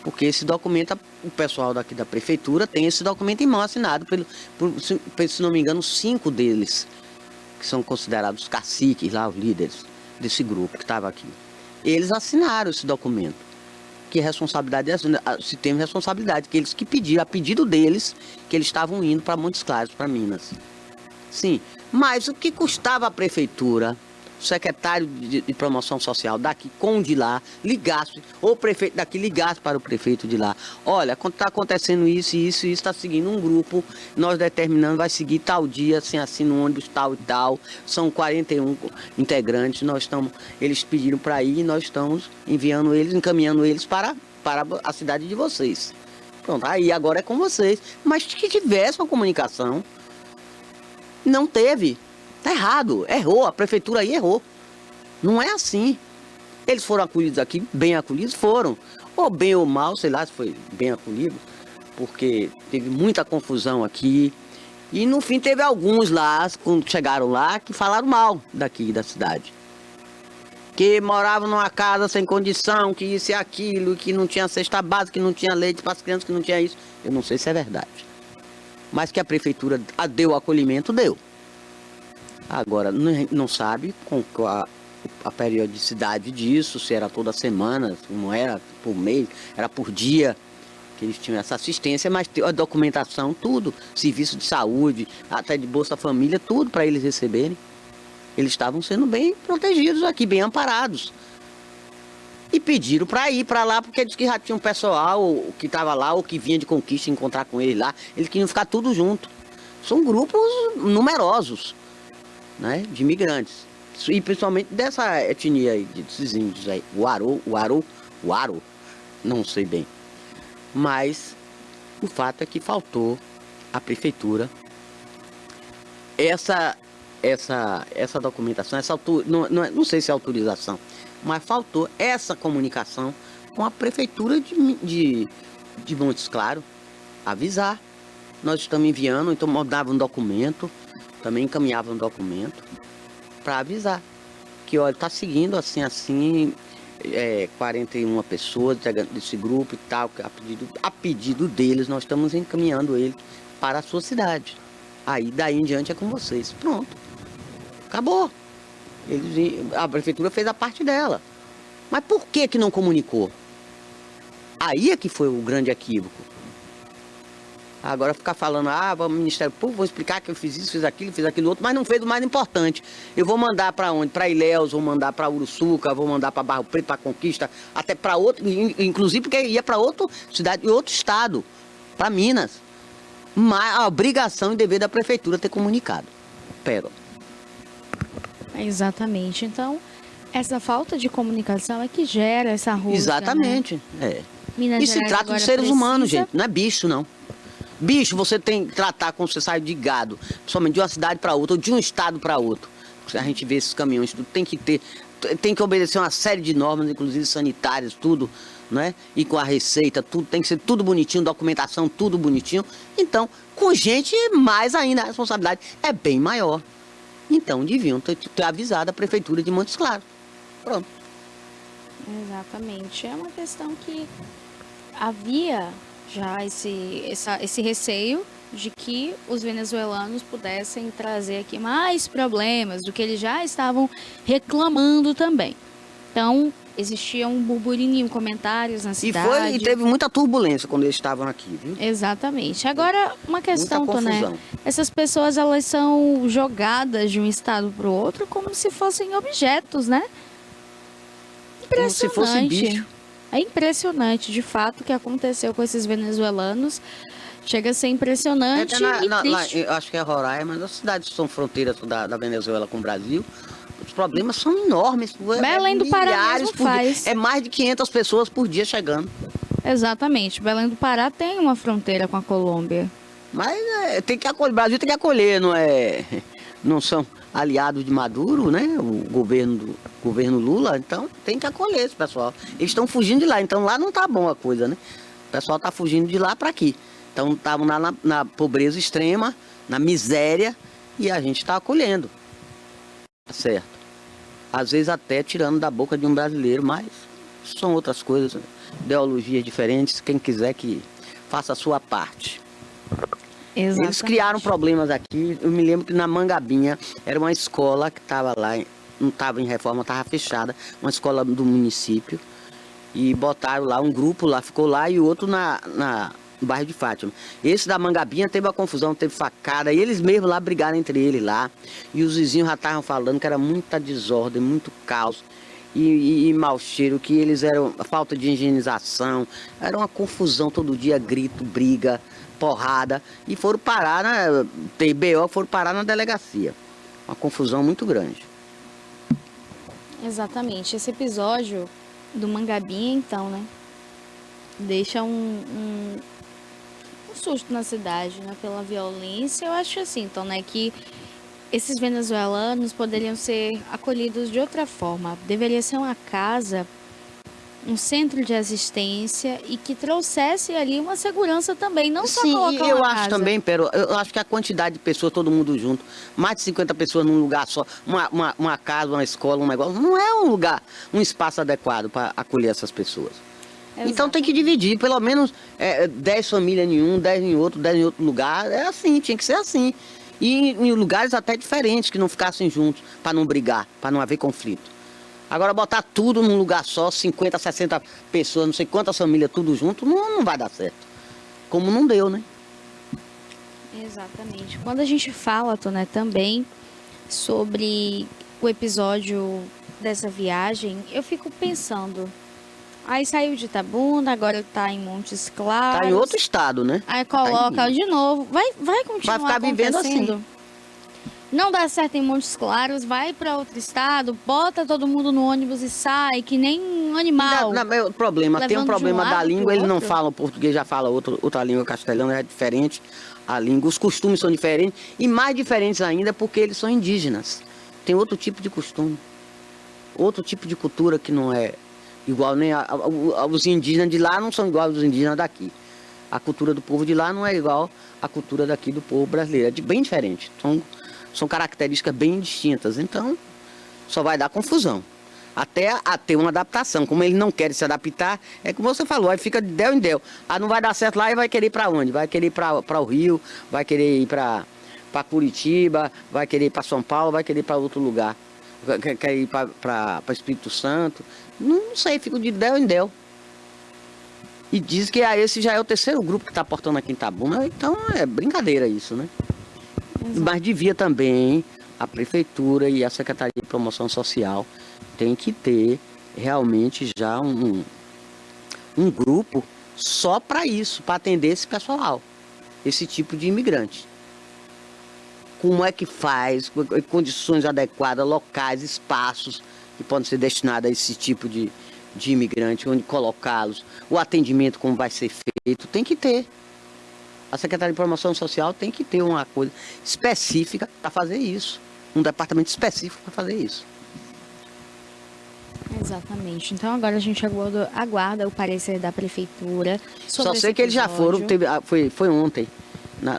Porque esse documento, o pessoal daqui da prefeitura tem esse documento em mão assinado por, se não me engano, 5 deles, que são considerados caciques lá, os líderes desse grupo que estava aqui. Eles assinaram esse documento. Que responsabilidade, se tem responsabilidade, que eles que pediram, a pedido deles, que eles estavam indo para Montes Claros, para Minas. Sim, mas o que custava a prefeitura, o secretário de promoção social daqui com o de lá, ligasse, ou o prefeito daqui ligasse para o prefeito de lá, olha, está acontecendo isso, está seguindo um grupo, nós determinando, vai seguir tal dia, assim, no ônibus tal e tal, são 41 integrantes, eles pediram para ir, nós estamos enviando eles, encaminhando eles para a cidade de vocês. Pronto, aí agora é com vocês, mas que tivesse uma comunicação, não teve. Tá errado, errou, a prefeitura aí errou. Não é assim. Eles foram acolhidos aqui, bem acolhidos, foram. Ou bem ou mal, sei lá se foi bem acolhido, porque teve muita confusão aqui. E no fim teve alguns lá, quando chegaram lá, que falaram mal daqui da cidade. Que moravam numa casa sem condição, que isso e aquilo, que não tinha cesta básica, que não tinha leite para as crianças, que não tinha isso. Eu não sei se é verdade. Mas que a prefeitura deu acolhimento, deu. Agora, não sabe com a periodicidade disso, se era toda semana, se não era por mês, era por dia que eles tinham essa assistência, mas a documentação, tudo, serviço de saúde, até de Bolsa Família, tudo para eles receberem. Eles estavam sendo bem protegidos aqui, bem amparados. E pediram para ir para lá, porque eles que já tinham um pessoal que estava lá, ou que vinha de Conquista encontrar com eles lá, eles queriam ficar tudo junto. São grupos numerosos, né, de imigrantes. E principalmente dessa etnia aí, desses índios aí, Uaro, não sei bem. Mas o fato é que faltou a prefeitura essa documentação, não sei se é autorização, mas faltou essa comunicação com a prefeitura de Montes Claros, avisar. Nós estamos enviando, então mandava um documento, também encaminhava um documento para avisar que, olha, está seguindo assim, 41 pessoas desse grupo e tal, a pedido deles, nós estamos encaminhando ele para a sua cidade. Aí, daí em diante é com vocês. Pronto. Acabou. A prefeitura fez a parte dela. Mas por que não comunicou? Aí é que foi o grande equívoco. Agora ficar falando, vamos ao Ministério Público, vou explicar que eu fiz isso, fiz aquilo outro, mas não fez o mais importante. Eu vou mandar para onde? Para Ilhéus, vou mandar para Uruçuca, vou mandar para Barro Preto, para Conquista, até para outro, inclusive porque ia para outra cidade, outro estado, para Minas. Mas a obrigação e dever da prefeitura ter comunicado. Exatamente. Então, essa falta de comunicação é que gera essa rústia. Exatamente. Né? E se trata de seres humanos, gente, não é bicho, não. Bicho, você tem que tratar como você sai de gado, principalmente de uma cidade para outra, ou de um estado para outro. A gente vê esses caminhões, tudo tem que ter tem que obedecer uma série de normas, inclusive sanitárias, tudo, né? E com a receita, tudo tem que ser tudo bonitinho, documentação, tudo bonitinho. Então, com gente, mais ainda, a responsabilidade é bem maior. Então, deviam ter avisado a Prefeitura de Montes Claros. Pronto. Exatamente. É uma questão que havia já esse receio de que os venezuelanos pudessem trazer aqui mais problemas do que eles já estavam reclamando também. Então, existia um burburinho, comentários na cidade. E teve muita turbulência quando eles estavam aqui, viu? Exatamente. Agora, uma questão, Toné. confusão. Essas pessoas, elas são jogadas de um estado para o outro como se fossem objetos, né? Como se fosse bicho. É impressionante, de fato, o que aconteceu com esses venezuelanos. Chega a ser impressionante e triste. Eu acho que é Roraima, mas as cidades que são fronteiras da Venezuela com o Brasil, os problemas são enormes. Belém do Pará mesmo faz. É mais de 500 pessoas por dia chegando. Exatamente. Belém do Pará tem uma fronteira com a Colômbia. Mas tem que acolher, o Brasil tem que acolher, não são aliados de Maduro, né? O governo Lula, então tem que acolher esse pessoal. Eles estão fugindo de lá, então lá não tá bom a coisa, né? O pessoal está fugindo de lá para aqui. Então estavam na pobreza extrema, na miséria, e a gente está acolhendo. Certo. Às vezes até tirando da boca de um brasileiro, mas são outras coisas, ideologias diferentes, quem quiser que faça a sua parte. Exatamente. Eles criaram problemas aqui, eu me lembro que na Mangabinha era uma escola que estava lá, não estava em reforma, estava fechada, uma escola do município, e botaram lá um grupo lá, ficou lá, e o outro no bairro de Fátima. Esse da Mangabinha teve uma confusão, teve facada, e eles mesmos lá brigaram entre eles lá, e os vizinhos já estavam falando que era muita desordem, muito caos, e mau cheiro, que eles eram falta de higienização, era uma confusão todo dia, grito, briga, porrada, e foram parar foram parar na delegacia. Uma confusão muito grande. Exatamente. Esse episódio do Mangabinha, então, né? Deixa um susto na cidade, né? Pela violência. Eu acho assim, então, né? Que esses venezuelanos poderiam ser acolhidos de outra forma. Deveria ser uma casa, um centro de assistência e que trouxesse ali uma segurança também, não só colocar eu uma acho casa. também, Pero, eu acho que a quantidade de pessoas, todo mundo junto, mais de 50 pessoas num lugar só, uma casa, uma escola, um negócio, não é um lugar, um espaço adequado para acolher essas pessoas. Exato. Então tem que dividir, pelo menos 10 famílias em um, 10 em outro, 10 em outro lugar, é assim, tinha que ser assim. E em lugares até diferentes, que não ficassem juntos, para não brigar, para não haver conflito. Agora botar tudo num lugar só, 50, 60 pessoas, não sei quantas famílias, tudo junto, não vai dar certo. Como não deu, né? Exatamente. Quando a gente fala, Toné, também sobre o episódio dessa viagem, eu fico pensando, aí saiu de Itabuna, agora tá em Montes Claros. Tá em outro estado, né? Aí coloca de novo, vai continuar Vai ficar vivendo acontecendo. assim. Não dá certo em Montes Claros, vai para outro estado, bota todo mundo no ônibus e sai, que nem um animal. Tem um problema da língua, eles não outro. falam português, já fala outra língua, castelhano é diferente, a língua, os costumes são diferentes, e mais diferentes ainda porque eles são indígenas. Tem outro tipo de costume, outro tipo de cultura que não é igual, nem os indígenas de lá não são igual aos indígenas daqui. A cultura do povo de lá não é igual à cultura daqui do povo brasileiro, é bem diferente. São características bem distintas, então só vai dar confusão. Até a ter uma adaptação. Como eles não querem se adaptar, é como você falou, aí fica de del em del. Não vai dar certo lá e vai querer ir para onde? Vai querer ir para o Rio, vai querer ir para Curitiba, vai querer ir para São Paulo, vai querer ir para outro lugar. Quer ir para Espírito Santo. Não sei, fica de del em del. E diz que esse já é o terceiro grupo que está portando aqui em Itabuna, então é brincadeira isso, né? Exato. Mas devia também a Prefeitura e a Secretaria de Promoção Social tem que ter realmente já um grupo só para isso, para atender esse pessoal, esse tipo de imigrante. Como é que faz, condições adequadas, locais, espaços que podem ser destinados a esse tipo de imigrante, onde colocá-los, o atendimento como vai ser feito, tem que ter. A Secretaria de Promoção Social tem que ter uma coisa específica para fazer isso. Um departamento específico para fazer isso. Exatamente. Então agora a gente aguarda o parecer da prefeitura sobre Só sei que eles já foram, foi ontem,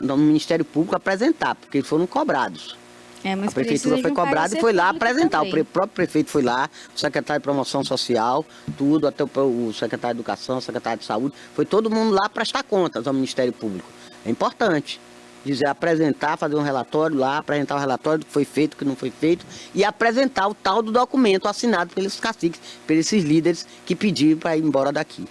no Ministério Público apresentar, porque eles foram cobrados. Mas A prefeitura foi cobrada e foi lá apresentar. O próprio prefeito foi lá, o secretário de Promoção Social, tudo, até o secretário de Educação, o secretário de Saúde, foi todo mundo lá prestar contas ao Ministério Público. É importante dizer, apresentar, fazer um relatório lá, apresentar o relatório do que foi feito, do que não foi feito, e apresentar o tal do documento assinado pelos caciques, pelos esses líderes que pediram para ir embora daqui.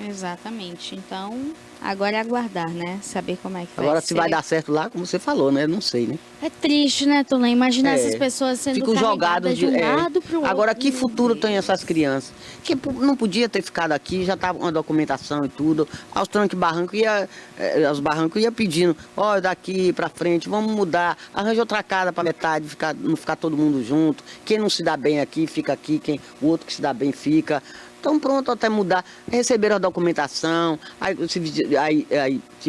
Exatamente. Então, agora é aguardar, né? Saber como é que vai Agora, ser. se vai dar certo lá, como você falou, né? Não sei, né? É triste, né, Tolã? Imagina essas pessoas sendo ficam jogadas de um lado para o outro. Agora, que futuro tem essas crianças? Que não podia ter ficado aqui, já estava com a documentação e tudo. Aos trancos e barrancos, os barrancos ia pedindo, olha, daqui para frente, vamos mudar, arranja outra casa para metade, não ficar todo mundo junto. Quem não se dá bem aqui, fica aqui, o outro que se dá bem, fica. Estão prontos até mudar, receberam a documentação, aí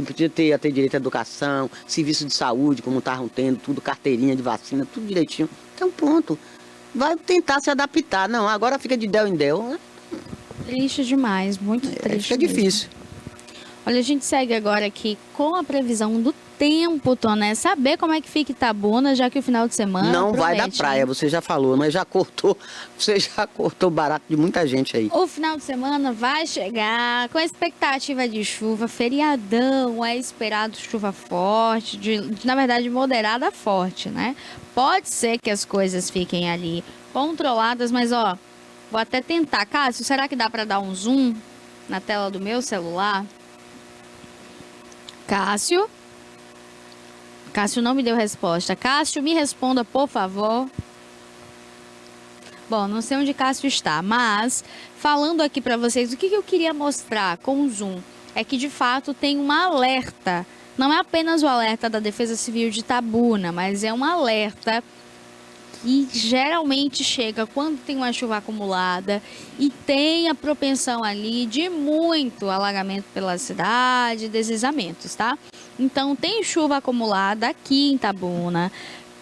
podia ter direito à educação, serviço de saúde, como estavam tendo, tudo, carteirinha de vacina, tudo direitinho. Então pronto, vai tentar se adaptar. Não, agora fica de del em del. Né? Triste demais, muito triste. Fica difícil. Olha, a gente segue agora aqui com a previsão do tempo, Toné. Saber como é que fica Itabuna, já que o final de semana não promete, vai dar praia, você já falou, mas você já cortou barato de muita gente aí. O final de semana vai chegar com a expectativa de chuva, feriadão, é esperado chuva forte, na verdade moderada a forte, né? Pode ser que as coisas fiquem ali controladas, mas ó, vou até tentar. Cássio, será que dá para dar um zoom na tela do meu celular? Cássio não me deu resposta. Cássio, me responda, por favor. Bom, não sei onde Cássio está, mas falando aqui para vocês, o que eu queria mostrar com o zoom é que, de fato, tem um alerta. Não é apenas o alerta da Defesa Civil de Itabuna, mas é um alerta que geralmente chega quando tem uma chuva acumulada e tem a propensão ali de muito alagamento pela cidade, deslizamentos, tá? Então tem chuva acumulada aqui em Itabuna,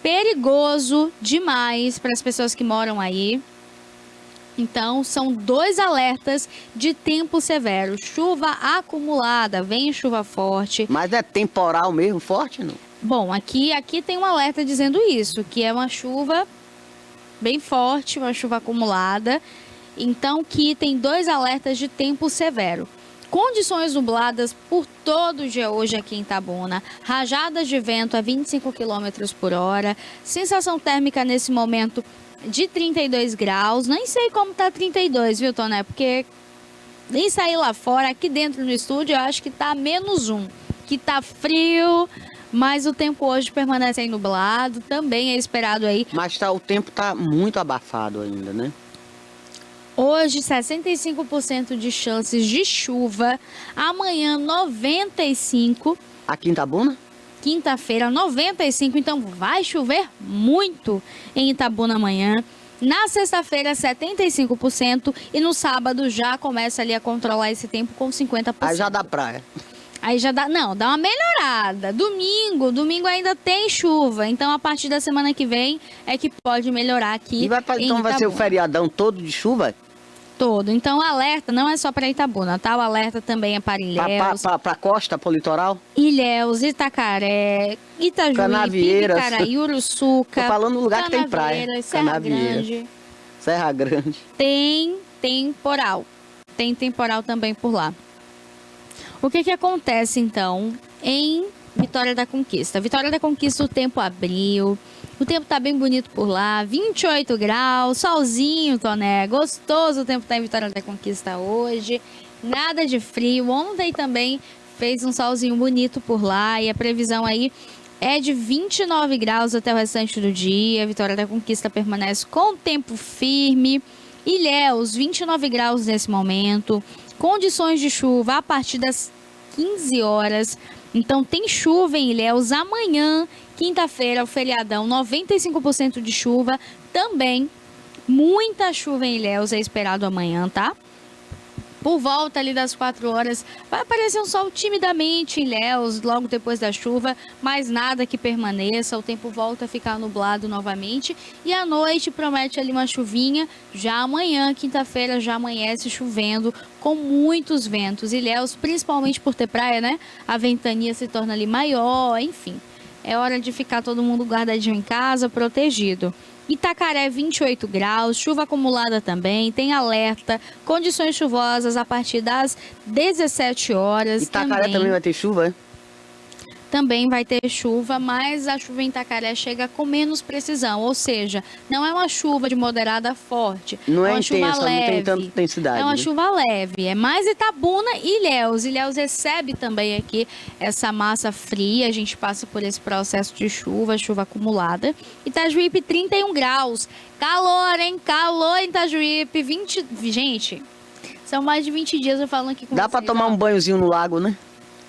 perigoso demais para as pessoas que moram aí. Então são 2 alertas de tempo severo, chuva acumulada, vem chuva forte. Mas é temporal mesmo, forte não? Bom, aqui tem um alerta dizendo isso, que é uma chuva bem forte, uma chuva acumulada. Então, que tem 2 alertas de tempo severo. Condições nubladas por todo o dia hoje aqui em Itabuna. Rajadas de vento a 25 km por hora. Sensação térmica nesse momento de 32 graus. Nem sei como tá 32, viu, Toné? Porque nem saí lá fora. Aqui dentro no estúdio eu acho que tá -1. Que tá frio. Mas o tempo hoje permanece nublado, também é esperado aí. Mas o tempo está muito abafado ainda, né? Hoje, 65% de chances de chuva. Amanhã, 95%. Aqui em Itabuna? Quinta-feira, 95%. Então, vai chover muito em Itabuna amanhã. Na sexta-feira, 75%. E no sábado, já começa ali a controlar esse tempo com 50%. Aí já dá praia. Aí já dá uma melhorada. Domingo ainda tem chuva. Então, a partir da semana que vem é que pode melhorar aqui. Então vai ser o feriadão todo de chuva? Todo. Então, o alerta não é só para Itabuna, tá? O alerta também é para Ilhéus. Para a costa, para o litoral? Ilhéus, Itacaré, Itajuí, Canavieiras. Picaraí, Uruçuca. Tô falando no lugar que tem praia. Serra Grande. Serra Grande. Tem temporal. Tem temporal também por lá. O que acontece, então, em Vitória da Conquista? Vitória da Conquista, o tempo abriu, o tempo tá bem bonito por lá, 28 graus, solzinho, Toné, gostoso o tempo tá em Vitória da Conquista hoje, nada de frio. Ontem também fez um solzinho bonito por lá e a previsão aí é de 29 graus até o restante do dia. Vitória da Conquista permanece com tempo firme. Ilhéus, 29 graus nesse momento. Condições de chuva a partir das 15 horas. Então tem chuva em Ilhéus amanhã, quinta-feira, o feriadão, 95% de chuva. Também muita chuva em Ilhéus é esperado amanhã, tá? Por volta ali das 4 horas, vai aparecer um sol timidamente em Ilhéus, logo depois da chuva, mas nada que permaneça, o tempo volta a ficar nublado novamente e à noite promete ali uma chuvinha. Já amanhã, quinta-feira, já amanhece chovendo com muitos ventos. Ilhéus, principalmente por ter praia, né? A ventania se torna ali maior, enfim. É hora de ficar todo mundo guardadinho em casa, protegido. Itacaré, 28 graus, chuva acumulada também, tem alerta, condições chuvosas a partir das 17 horas. Itacaré também vai ter chuva, é? Também vai ter chuva, mas a chuva em Itacaré chega com menos precisão, ou seja, não é uma chuva de moderada a forte. Não é uma intensa, chuva leve, não tem tanta intensidade. É uma né? chuva leve, é mais Itabuna e Ilhéus. Ilhéus recebe também aqui essa massa fria, a gente passa por esse processo de chuva acumulada. Itajuípe, 31 graus, calor, hein? Calor em Itajuípe, 20... Gente, são mais de 20 dias eu falando aqui com Dá vocês. pra tomar um banhozinho no lago, né?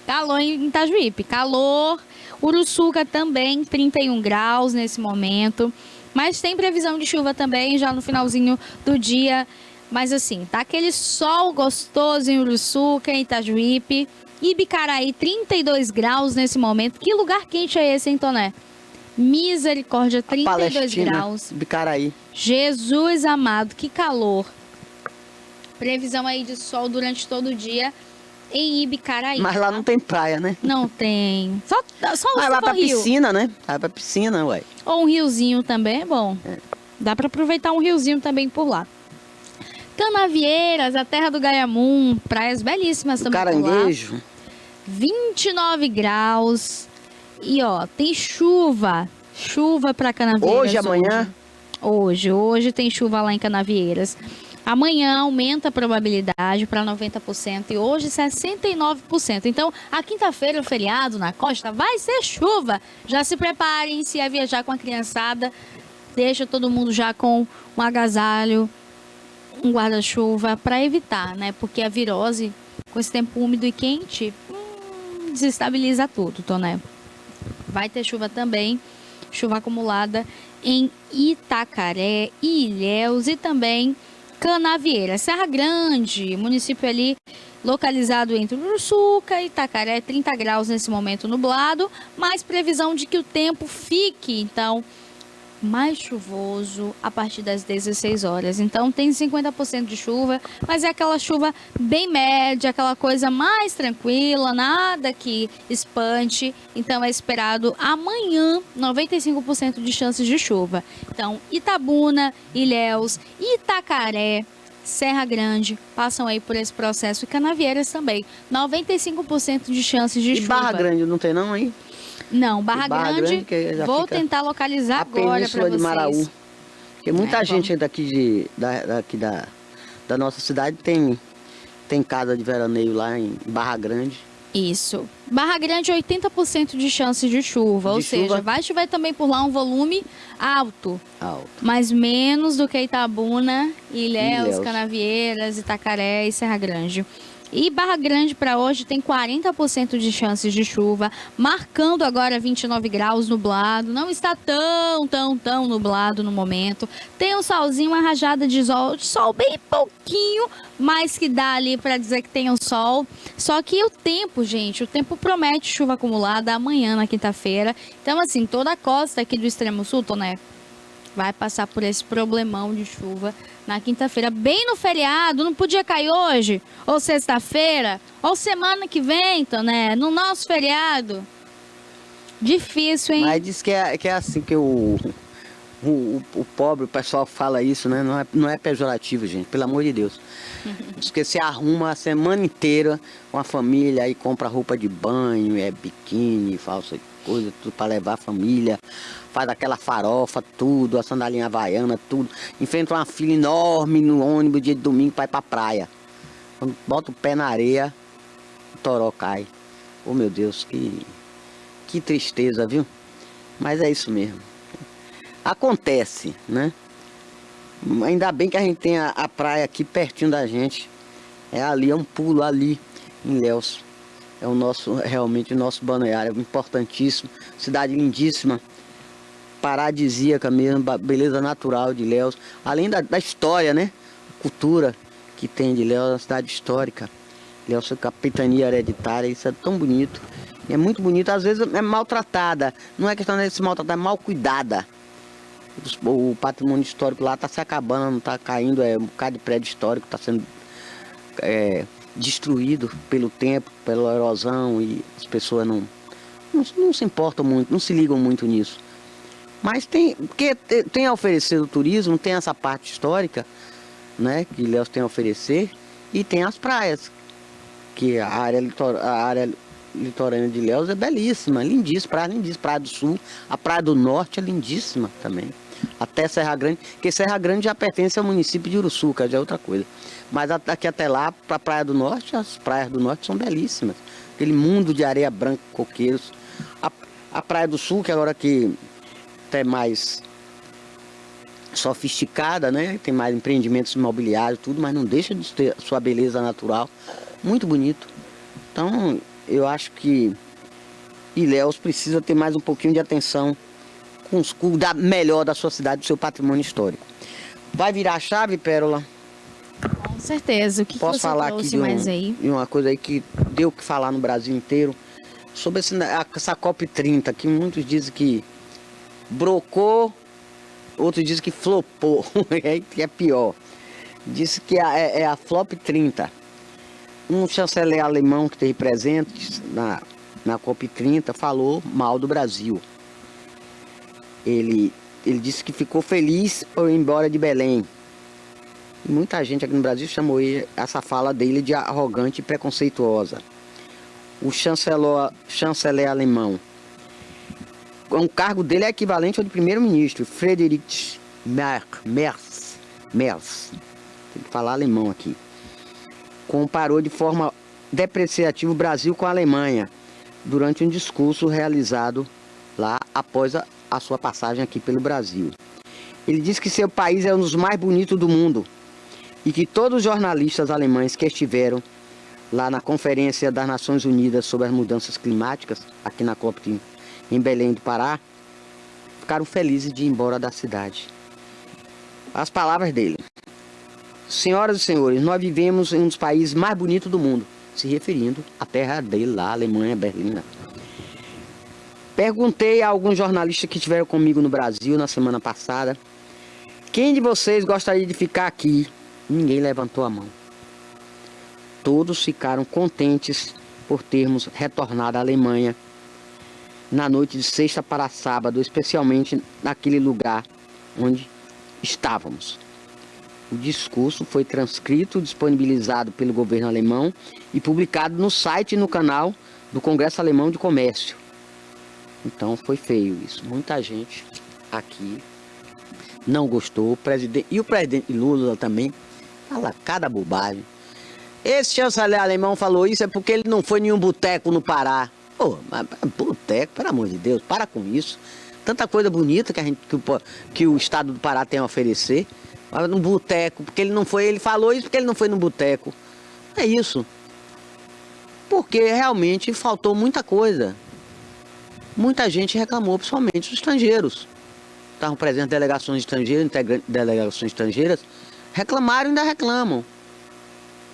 Calor em Itajuípe, calor. Uruçuca também, 31 graus nesse momento. Mas tem previsão de chuva também já no finalzinho do dia. Mas assim, tá aquele sol gostoso em Uruçuca, em Itajuípe. Ibicaraí, 32 graus nesse momento. Que lugar quente é esse, hein, Toné? Misericórdia, 32 Palestina, graus. Ibicaraí. Jesus amado, que calor. Previsão aí de sol durante todo o dia em Ibicaraí. Mas lá não tem praia, né? Não tem. Só Mas se vai for pra rio. piscina, né? Vai pra piscina, ué. Ou um riozinho também é bom. Dá pra aproveitar um riozinho também por lá. Canavieiras, a terra do Gaiamum, praias belíssimas também por lá. Caranguejo. 29 graus. E ó, tem chuva. Chuva pra Canavieiras. Hoje, amanhã? Hoje tem chuva lá em Canavieiras. Amanhã aumenta a probabilidade para 90% e hoje 69%. Então, a quinta-feira, o feriado na costa, vai ser chuva. Já se preparem, se é viajar com a criançada, deixa todo mundo já com um agasalho, um guarda-chuva para evitar, né? Porque a virose, com esse tempo úmido e quente, desestabiliza tudo, Toné. Vai ter chuva também, chuva acumulada em Itacaré, Ilhéus e também Canavieira, Serra Grande, município ali localizado entre Uruçuca e Itacaré, 30 graus nesse momento nublado, mas previsão de que o tempo fique, então, mais chuvoso a partir das 16 horas. Então, tem 50% de chuva, mas é aquela chuva bem média, aquela coisa mais tranquila, nada que espante. Então, é esperado amanhã 95% de chances de chuva. Então, Itabuna, Ilhéus, Itacaré, Serra Grande passam aí por esse processo e Canavieiras também. 95% de chances de E chuva. Barra Grande não tem não, aí? Não, Barra Grande, que já vou fica tentar localizar a agora para península vocês. de Maraú. Porque muita gente vamos. daqui, da nossa cidade tem casa de veraneio lá em Barra Grande. Isso. Barra Grande, 80% de chances de chuva, ou seja, vai chover também por lá um volume alto, mas menos do que Itabuna, Ilhéus, Canavieiras, Itacaré e Serra Grande. E Barra Grande para hoje tem 40% de chances de chuva, marcando agora 29 graus nublado. Não está tão nublado no momento. Tem um solzinho, uma rajada de sol bem pouquinho, mas que dá ali para dizer que tem um sol. Só que o tempo, gente, o tempo promete chuva acumulada amanhã na quinta-feira. Então, assim, toda a costa aqui do extremo sul, Toné, vai passar por esse problemão de chuva na quinta-feira, bem no feriado. Não podia cair hoje, ou sexta-feira, ou semana que vem, Toné, no nosso feriado. Difícil, hein? Mas diz que é assim que o pobre, o pessoal fala isso, né? Não é pejorativo, gente, pelo amor de Deus. Diz que você arruma a semana inteira com a família, aí compra roupa de banho, biquíni, falsa coisa, tudo para levar a família, faz aquela farofa, tudo, a sandalinha havaiana, tudo. Enfrenta uma fila enorme no ônibus dia de domingo para ir pra praia. Quando bota o pé na areia, o toró cai. Oh, meu Deus, que tristeza, viu? Mas é isso mesmo. Acontece, né? Ainda bem que a gente tem a praia aqui pertinho da gente. É ali, é um pulo ali em Ilhéus. É realmente o nosso balneário, importantíssimo. Cidade lindíssima, paradisíaca mesmo, beleza natural de Ilhéus. Além da história, né? Cultura que tem de Ilhéus, uma cidade histórica. Ilhéus é capitania hereditária, isso é tão bonito. E é muito bonito, às vezes é maltratada. Não é questão de se maltratar, é mal cuidada. O patrimônio histórico lá está se acabando, não está caindo, um bocado de prédio histórico está sendo destruído pelo tempo, pela erosão, e as pessoas não se importam muito, não se ligam muito nisso. Mas tem a oferecer o turismo, tem essa parte histórica, né, que Ilhéus tem a oferecer, e tem as praias, que a área litorânea de Ilhéus é belíssima, lindíssima, Praia do Sul, a Praia do Norte é lindíssima também. Até Serra Grande, porque Serra Grande já pertence ao município de Uruçuca, já é outra coisa. Mas daqui até lá, para a Praia do Norte, as praias do Norte são belíssimas. Aquele mundo de areia branca, coqueiros. A Praia do Sul, que agora que até mais sofisticada, né? Tem mais empreendimentos imobiliários, tudo, mas não deixa de ter sua beleza natural. Muito bonito. Então, eu acho que Ilhéus precisa ter mais um pouquinho de atenção com cuidar melhor da sua cidade, do seu patrimônio histórico. Vai virar a chave, Pérola? Com certeza. O que Posso você falar trouxe aqui mais aí? de uma coisa aí que deu o que falar no Brasil inteiro, sobre essa COP30, que muitos dizem que brocou, outros dizem que flopou, que é pior. Disse que é a Flop 30. Um chanceler alemão que esteve presente na COP30 falou mal do Brasil. Ele disse que ficou feliz por ir embora de Belém. E muita gente aqui no Brasil chamou essa fala dele de arrogante e preconceituosa. O chanceler alemão, o cargo dele é equivalente ao de primeiro-ministro, Friedrich Merz. Tem que falar alemão aqui. Comparou de forma depreciativa o Brasil com a Alemanha durante um discurso realizado lá após a sua passagem aqui pelo Brasil. Ele disse que seu país é um dos mais bonitos do mundo e que todos os jornalistas alemães que estiveram lá na Conferência das Nações Unidas sobre as Mudanças Climáticas, aqui na COP em Belém do Pará, ficaram felizes de ir embora da cidade. As palavras dele: senhoras e senhores, nós vivemos em um dos países mais bonitos do mundo, se referindo à terra dele lá, Alemanha, Berlim. Perguntei a alguns jornalistas que estiveram comigo no Brasil na semana passada, quem de vocês gostaria de ficar aqui? Ninguém levantou a mão. Todos ficaram contentes por termos retornado à Alemanha na noite de sexta para sábado, especialmente naquele lugar onde estávamos. O discurso foi transcrito, disponibilizado pelo governo alemão e publicado no site e no canal do Congresso Alemão de Comércio. Então foi feio isso. Muita gente aqui não gostou. E o presidente Lula também fala cada bobagem. Esse chanceler alemão falou isso é porque ele não foi em nenhum boteco no Pará. Pô, mas boteco, pelo amor de Deus, para com isso. Tanta coisa bonita que o estado do Pará tem a oferecer. Mas no boteco, porque ele não foi, ele falou isso porque ele não foi no boteco. É isso. Porque realmente faltou muita coisa. Muita gente reclamou, principalmente os estrangeiros. Estavam presentes delegações estrangeiras, integrantes de delegações estrangeiras, reclamaram e ainda reclamam.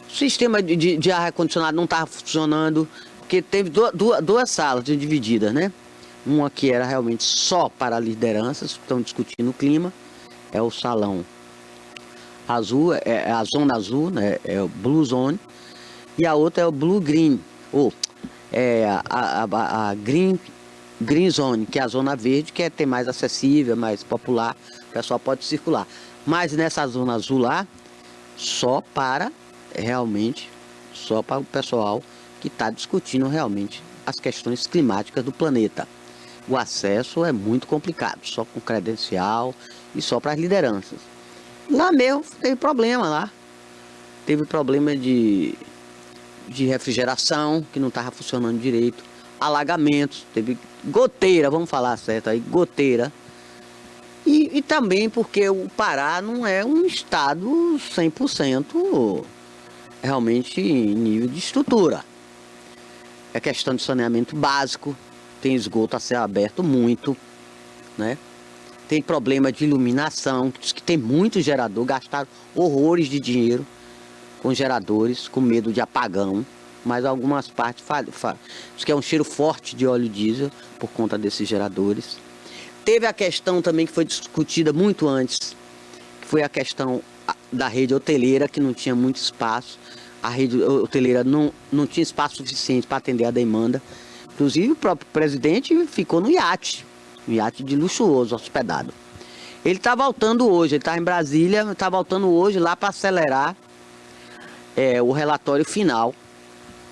O sistema de ar-condicionado não estava funcionando, porque teve duas salas divididas, né? Uma que era realmente só para lideranças, que estão discutindo o clima, é o salão azul, é a zona azul, né? É o Blue Zone, e a outra é o Blue Green, ou a Green Zone, que é a zona verde, que é ter mais acessível, mais popular, o pessoal pode circular. Mas nessa zona azul lá, só para o pessoal que está discutindo realmente as questões climáticas do planeta. O acesso é muito complicado, só com credencial e só para as lideranças. Lá mesmo teve problema lá. Teve problema de refrigeração, que não estava funcionando direito. Alagamentos, teve goteira, vamos falar certo aí, goteira. E também porque o Pará não é um estado 100% realmente em nível de estrutura. É questão de saneamento básico, tem esgoto a céu aberto muito, né? Tem problema de iluminação, que tem muito gerador, gastaram horrores de dinheiro. com geradores, com medo de apagão, mas algumas partes diz que é um cheiro forte de óleo diesel por conta desses geradores. Teve a questão também que foi discutida muito antes, que foi a questão da rede hoteleira, que não tinha muito espaço. A rede hoteleira não tinha espaço suficiente para atender a demanda. Inclusive o próprio presidente ficou no iate, um iate de luxuoso, hospedado. Ele está voltando hoje, ele está em Brasília, está voltando hoje lá para acelerar o relatório final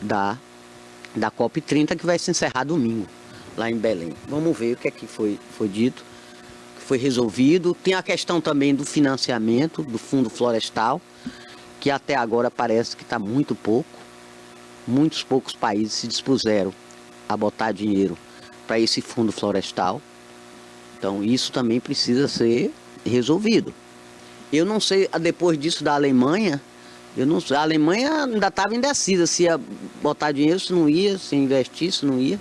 da COP30, que vai se encerrar domingo, lá em Belém. Vamos ver o que é que foi dito, que foi resolvido. Tem a questão também do financiamento do Fundo Florestal, que até agora parece que está muito pouco. Muitos poucos países se dispuseram a botar dinheiro para esse Fundo Florestal. Então isso também precisa ser resolvido. Eu não sei, depois disso da Alemanha, eu não sei, a Alemanha ainda estava indecisa se ia botar dinheiro, se não ia, se ia investir, se não ia,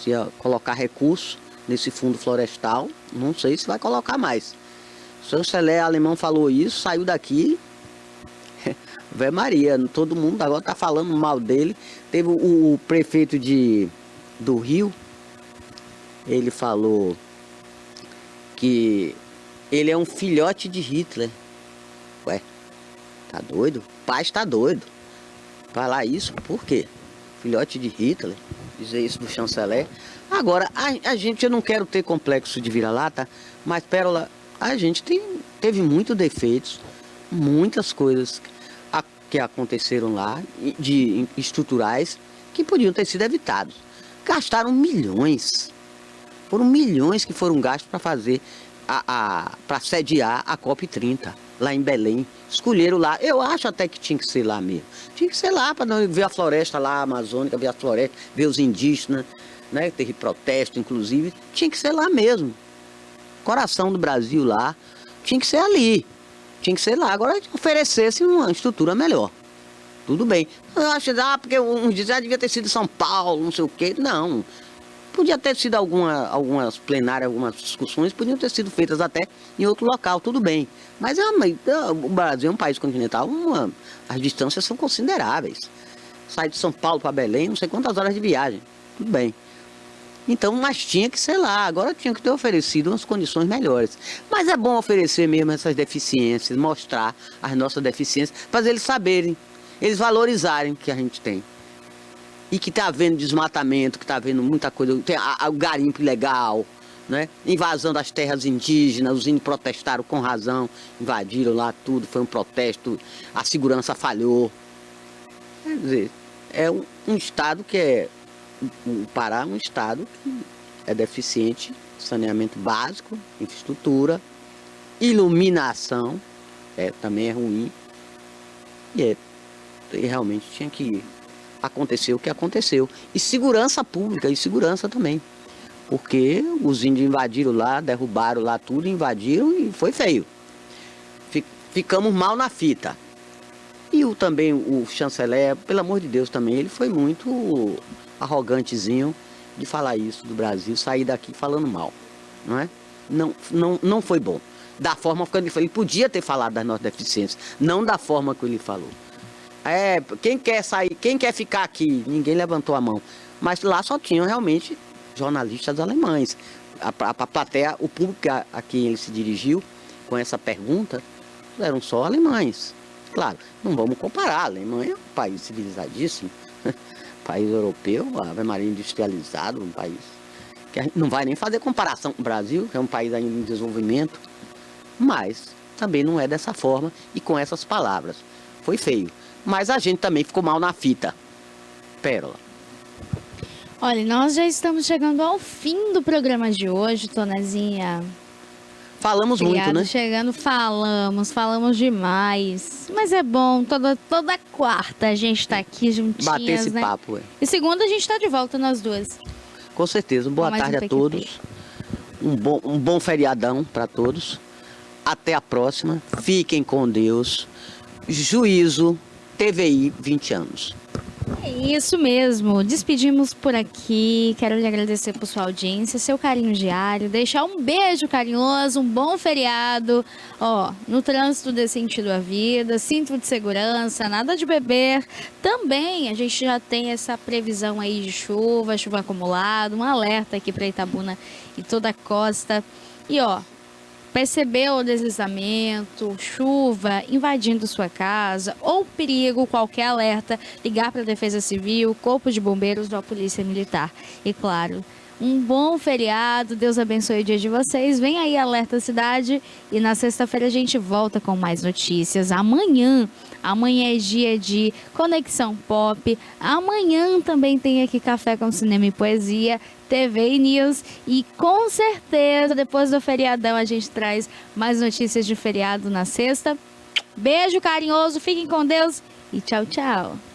se ia colocar recurso nesse fundo florestal, não sei se vai colocar mais. O chanceler alemão falou isso, saiu daqui, Vé Maria, todo mundo agora está falando mal dele. Teve o prefeito do Rio, ele falou que ele é um filhote de Hitler. Ué, tá doido? O pai está doido. Falar isso, por quê? Filhote de Hitler, dizer isso do chanceler. Agora, a gente, eu não quero ter complexo de vira-lata, mas, Pérola, a gente teve muitos defeitos, muitas coisas que aconteceram lá, de estruturais, que podiam ter sido evitados. Gastaram milhões. Foram milhões que foram gastos para fazer, para sediar a COP30, lá em Belém. Escolheram lá, eu acho até que tinha que ser lá mesmo. Tinha que ser lá para ver a floresta lá, a amazônica, ver a floresta, ver os indígenas, né? Teve protesto, inclusive. Tinha que ser lá mesmo. Coração do Brasil lá, tinha que ser ali. Tinha que ser lá. Agora oferecesse uma estrutura melhor. Tudo bem. Eu acho porque uns dizem, devia ter sido São Paulo, não sei o quê. Não. Podia ter sido algumas plenárias, algumas discussões, podiam ter sido feitas até em outro local, tudo bem. Mas o Brasil é um país continental, as distâncias são consideráveis. Sai de São Paulo para Belém, não sei quantas horas de viagem. Tudo bem. Então, mas tinha que ser lá, agora tinha que ter oferecido umas condições melhores. Mas é bom oferecer mesmo essas deficiências, mostrar as nossas deficiências, fazer eles saberem, eles valorizarem o que a gente tem. E que está havendo desmatamento, que está havendo muita coisa, tem o garimpo ilegal, né? Invasão das terras indígenas, os índios protestaram com razão, invadiram lá tudo, foi um protesto, a segurança falhou. Quer dizer, é um estado que é... O Pará é um estado que é deficiente, saneamento básico, infraestrutura, iluminação, também é ruim. E realmente tinha que acontecer o que aconteceu. E segurança pública, e segurança também. Porque os índios invadiram lá, derrubaram lá tudo, invadiram e foi feio. Ficamos mal na fita. E também o chanceler, pelo amor de Deus também, ele foi muito arrogantezinho de falar isso do Brasil, sair daqui falando mal, não é? Não foi bom. Da forma que ele podia ter falado das nossas deficiências, não da forma que ele falou. Quem quer sair, quem quer ficar aqui? Ninguém levantou a mão. Mas lá só tinham realmente jornalistas alemães. A plateia, o público a quem ele se dirigiu com essa pergunta, eram só alemães. Claro, não vamos comparar. A Alemanha é um país civilizadíssimo, país europeu, a Ave Maria industrializado, um país que a gente não vai nem fazer comparação com o Brasil, que é um país ainda em desenvolvimento, mas também não é dessa forma e com essas palavras. Foi feio, mas a gente também ficou mal na fita. Pérola. Olha, nós já estamos chegando ao fim do programa de hoje, Tonazinha. Falamos muito, né? Chegando, falamos demais. Mas é bom, toda quarta a gente tá aqui juntinhas, bater esse né? papo, E segunda a gente tá de volta nós duas. Com certeza. Boa tarde a todos. Um bom feriadão para todos. Até a próxima. Fiquem com Deus. Juízo TVI 20 anos. É isso mesmo, despedimos por aqui. Quero lhe agradecer por sua audiência, seu carinho diário, deixar um beijo carinhoso, um bom feriado. Ó, no trânsito dê sentido à vida, cinto de segurança, nada de beber. Também a gente já tem essa previsão aí de chuva, chuva acumulada, um alerta aqui para Itabuna e toda a costa. E ó, percebeu o deslizamento, chuva invadindo sua casa ou perigo, qualquer alerta, ligar para a Defesa Civil, Corpo de Bombeiros ou a Polícia Militar. E claro, um bom feriado, Deus abençoe o dia de vocês. Vem aí Alerta Cidade e na sexta-feira a gente volta com mais notícias. Amanhã é dia de Conexão Pop. Amanhã também tem aqui Café com Cinema e Poesia, TV e News. E com certeza, depois do feriadão, a gente traz mais notícias de feriado na sexta. Beijo carinhoso, fiquem com Deus e tchau, tchau.